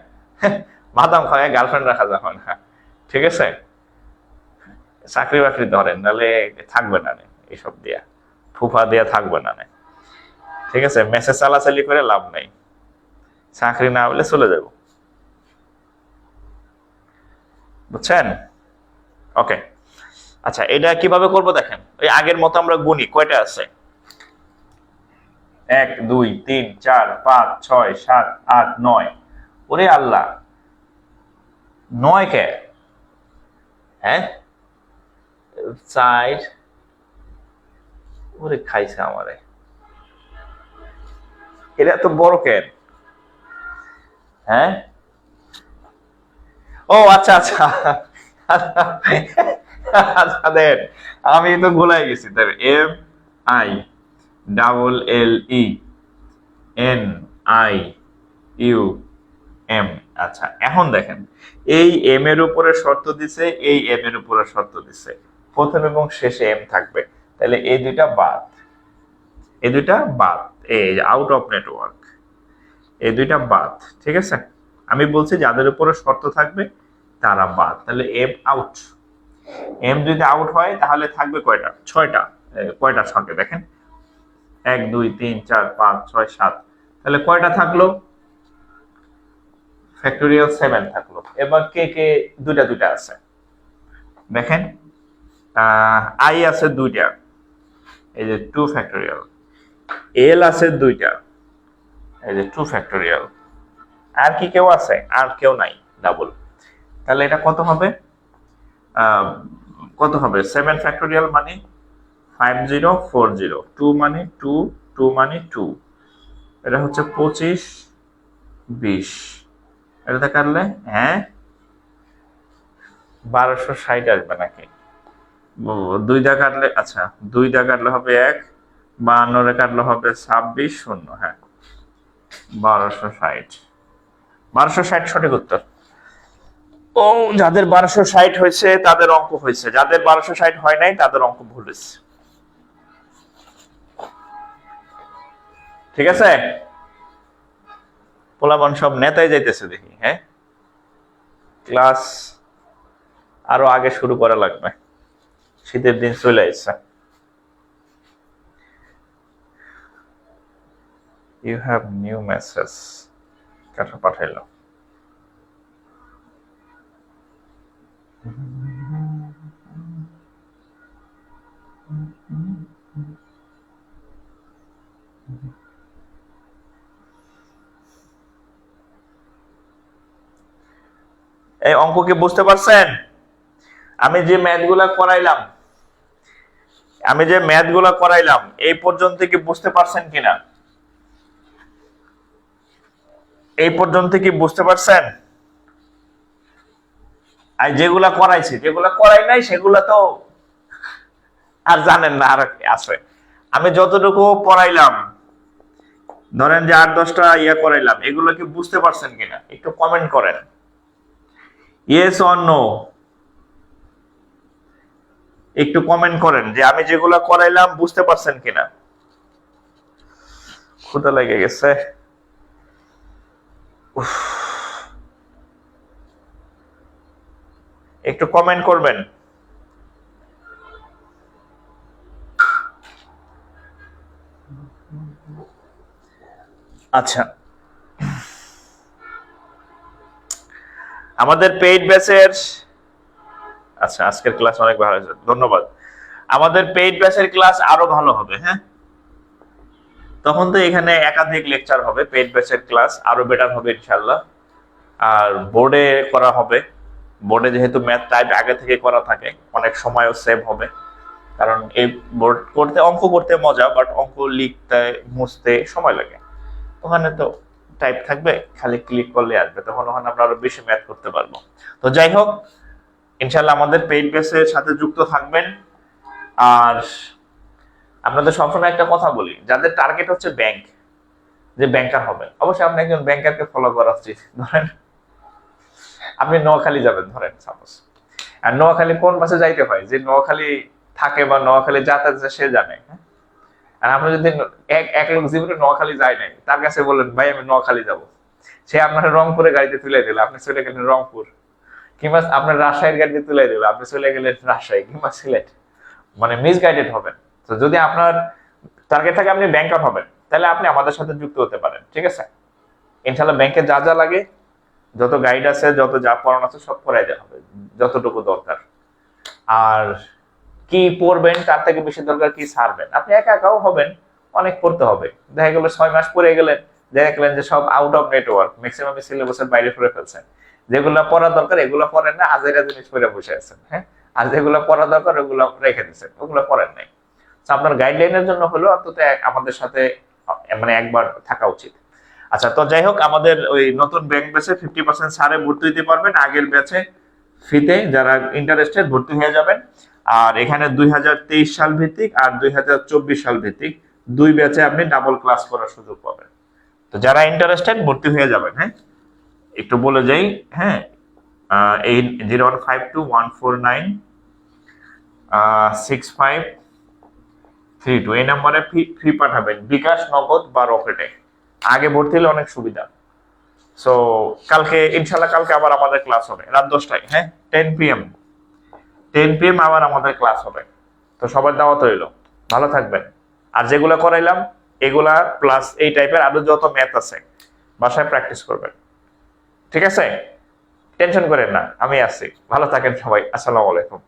Speaker 1: বাদাম খাইয়া গার্লফ্রেন্ড রাখা যায় না, ঠিক আছে? চাকরি বাকরি ধরেন, নাহলে থাকবে না এইসব দিয়া, ফুফা দিয়া থাকবে না, ঠিক আছে? মেসেজ চালাচালি করে লাভ নাই, চাকরি না হলে চলে যাব, বুঝছেন? ওকে, আচ্ছা এটা কিভাবে করব দেখেন, ওই আগের মতো আমরা গুনি, কয়টা আছে? 1 2 3 4 5 6 7 8 9। ওরে আল্লাহ, 9 কে? হ্যাঁ, সাইড ওরে খাইছে আমারে, এটা এত বড় কেন? হ্যাঁ, ও আচ্ছা আচ্ছা আচ্ছা দেন, আমি তো গোলাই গেছি। তবে M I double L E N I U M. আচ্ছা এখন দেখেন, এই এম এর উপরে শর্ত দিছে, এই এম এর উপরে শর্ত দিছে, প্রথম এবং শেষে এম থাকবে, তাহলে এই দুইটা বাদ, এই দুইটা বাদ, এই আউট অফ নেটওয়ার্ক, এই দুইটা বাদ। ঠিক আছে, আমি বলছি যাদের উপরে শর্ত থাকবে তারা বাদ, তাহলে এম আউট। এম যদি আউট হয় তাহলে থাকবে কয়টা? ছয়টা। কয়টা ছকে দেখেন, 1 2 3 4 5 6 7, তাহলে কয়টা থাকলো? ফ্যাক্টোরিয়াল 7 থাকলো। এবার কে কে দুইটা দুইটা আছে দেখেন, আই আছে দুইটা, এই যে 2 ফ্যাক্টোরিয়াল, এল আছে দুইটা, এই যে 2 ফ্যাক্টোরিয়াল, আর কি কেউ আছে? আর কেউ নাই, ডাবল। তাহলে এটা কত হবে? কত হবে? 7 ফ্যাক্টোরিয়াল মানে 5040, 2 মানে 2, 2 মানে 2, এটা হচ্ছে 25 20, এটা কাটলে হ্যাঁ 1260 আসবে নাকি? 2 দা কাটলে, আচ্ছা 2 দা কাটলে হবে 1, 52 রে কাটলে হবে 26 শূন্য, হ্যাঁ 1260, 1260 সঠিক উত্তর। ও যাদের 1260 হয়েছে তাদের অঙ্ক হয়েছে, যাদের 1260 হয় নাই তাদের অঙ্ক ভুল হয়েছে। ঠিক আছে, পোলাপান সব নেতায় যাইতেছে দেখি। হ্যাঁ, ক্লাস আরো আগে শুরু করা লাগবে, শীতের দিন চলে আসছে। ইউ হ্যাভ নিউ মেসেজ, কাটা পাঠাইলো। এই অঙ্ক কি বুঝতে পারছেন? আমি যে ম্যাথগুলা করাইলাম, এই পর্যন্ত কি বুঝতে পারছেন কিনা? এই পর্যন্ত কি বুঝতে পারছেন? আর যেগুলা করাইছি, যেগুলা করাই নাই সেগুলা তো আর জানেন না, আর আছে। আমি যতটুকু পড়াইলাম, ধরেন যে 8-10টা ইয়া করাইলাম, এগুলো কি বুঝতে পারছেন কিনা একটু কমেন্ট করেন, ইয়েস অর নো, একটু কমেন্ট করেন যে আমি যেগুলো করাইলাম বুঝতে পারছেন কিনা। ক্ষুধা লেগে গেছে, একটু কমেন্ট করবেন। আচ্ছা, আমাদের পেইড ব্যাচের, আচ্ছা আজকের ক্লাস অনেক ভালো হয়েছে, ধন্যবাদ। আমাদের পেইড ব্যাচের ক্লাস আরো ভালো হবে। হ্যাঁ, তখন তো এখানে একাধিক লেকচার হবে, পেইড ব্যাচের ক্লাস আরো বেটার হবে ইনশাআল্লাহ। আর বোর্ডে করা হবে, বোর্ডে যেহেতু ম্যাথ টাইপ আগে থেকে করা থাকে, অনেক সময়ও সেভ হবে। কারণ এই বোর্ড করতে, অঙ্ক করতে মজা, বাট অঙ্ক লিখতে মুছতে সময় লাগে। ওখানে তো টাইপ থাকবে, খালি ক্লিক করলে আসবে, তখন ওখানে আমরা আরো বেশি ম্যাথ করতে পারবো। তো যাই হোক, ইনশাআল্লাহ আমাদের পেইড বেসের সাথে যুক্ত থাকবেন। আর আপনাদের সবসময় একটা কথা বলি, যাদের টার্গেট হচ্ছে ব্যাংক, যে ব্যাংকার হবে, অবশ্যই আপনি একজন ব্যাংকারকে ফলো করা উচিত। ধরেন আপনি নোয়াখালী যাবেন, ধরেন সাপোজ, আর নোয়াখালী কোন বাসে যাইতে হয়, যে নোয়াখালী থাকে বা নোয়াখালী যাতায়াত সে জানে। আর আপনি যদি এক লোক জীবনে নোয়াখালী যায় নাই, তার কাছে বললেন ভাই আমি নোয়াখালী যাব, সে আপনার রংপুরে গাড়িতে তুলে দিল, আপনি চলে গেলেন রংপুর, কিংবা আপনার রাজশাহীর গাড়িতে তুলে দিল, আপনি চলে গেলেন রাজশাহী কিংবা সিলেট, মানে মিসগাইডেড হবেন। তো যদি আপনার টার্গেট থাকে আপনি ব্যাংকার হবেন, তাহলে আপনি আমাদের সাথে যুক্ত হতে পারেন। ঠিক আছে, ইনশাআল্লাহ ব্যাংকে যা যা লাগে, যত গাইড আছে, যত যা পড়ানো আছে সব করাই দেওয়া হবে, যতটুকু দরকার। আর কি পড়বেন তার থেকে বেশি দরকার কি ছাড়বেন। আপনি একা একাও হবেন, অনেক পড়তে হবে। দেখা গেল 6 মাস পড়ে গেলেন, দেখা গেলেন যে সব আউট অফ নেটওয়ার্ক, ম্যাক্সিমাম সিলেবাসের বাইরে পড়ে ফেলছেন। যেগুলো পড়া দরকার এগুলো পড়েন না, আজেরা জিনিস পড়ে বসে আছেন। হ্যাঁ, আর যেগুলো পড়া দরকার ওগুলো রেখে দিচ্ছেন, ওগুলো পড়েন নাই। তো আপনার গাইডলাইনের জন্য হলো অন্তত আমাদের সাথে মানে একবার থাকা উচিত। আচ্ছা, তো যাই হোক, আমাদের ওই নতুন ব্যাংক ব্যাচে 50% ছাড়ে ভর্তি হতে পারবেন। আগের ব্যাচে ফিতে যারা ইন্টারেস্টেড ভর্তি হয়ে যাবেন। আর এখানে 2023 সাল ভিত্তিক আর 2024 সাল ভিত্তিক দুই ব্যাচে আপনি ডাবল ক্লাস করার সুযোগ পাবেন। তো যারা ইন্টারেস্টেড ভর্তি হয়ে যাবেন। হ্যাঁ, একটু বলে যাই। হ্যাঁ, 01521496532 এই নম্বরে ফি পাঠাবেন, বিকাশ, নগদ বা রকেটে। আগে ভর্তি হলে অনেক সুবিধা। সো কালকে ইনশাল্লাহ, কালকে আবার আমাদের ক্লাস হবে রাত 10টায়। হ্যাঁ, 10 PM আবার আমাদের ক্লাস হবে। তো সবার দাওয়াত রইল, ভালো থাকবেন। আর যেগুলো করাইলাম এগুলা প্লাস এই টাইপের আরো যত ম্যাথ আছে বাসায় প্র্যাকটিস করবেন। ঠিক আছে, টেনশন করেন না, আমি আছি। ভালো থাকেন সবাই। আসসালামু আলাইকুম।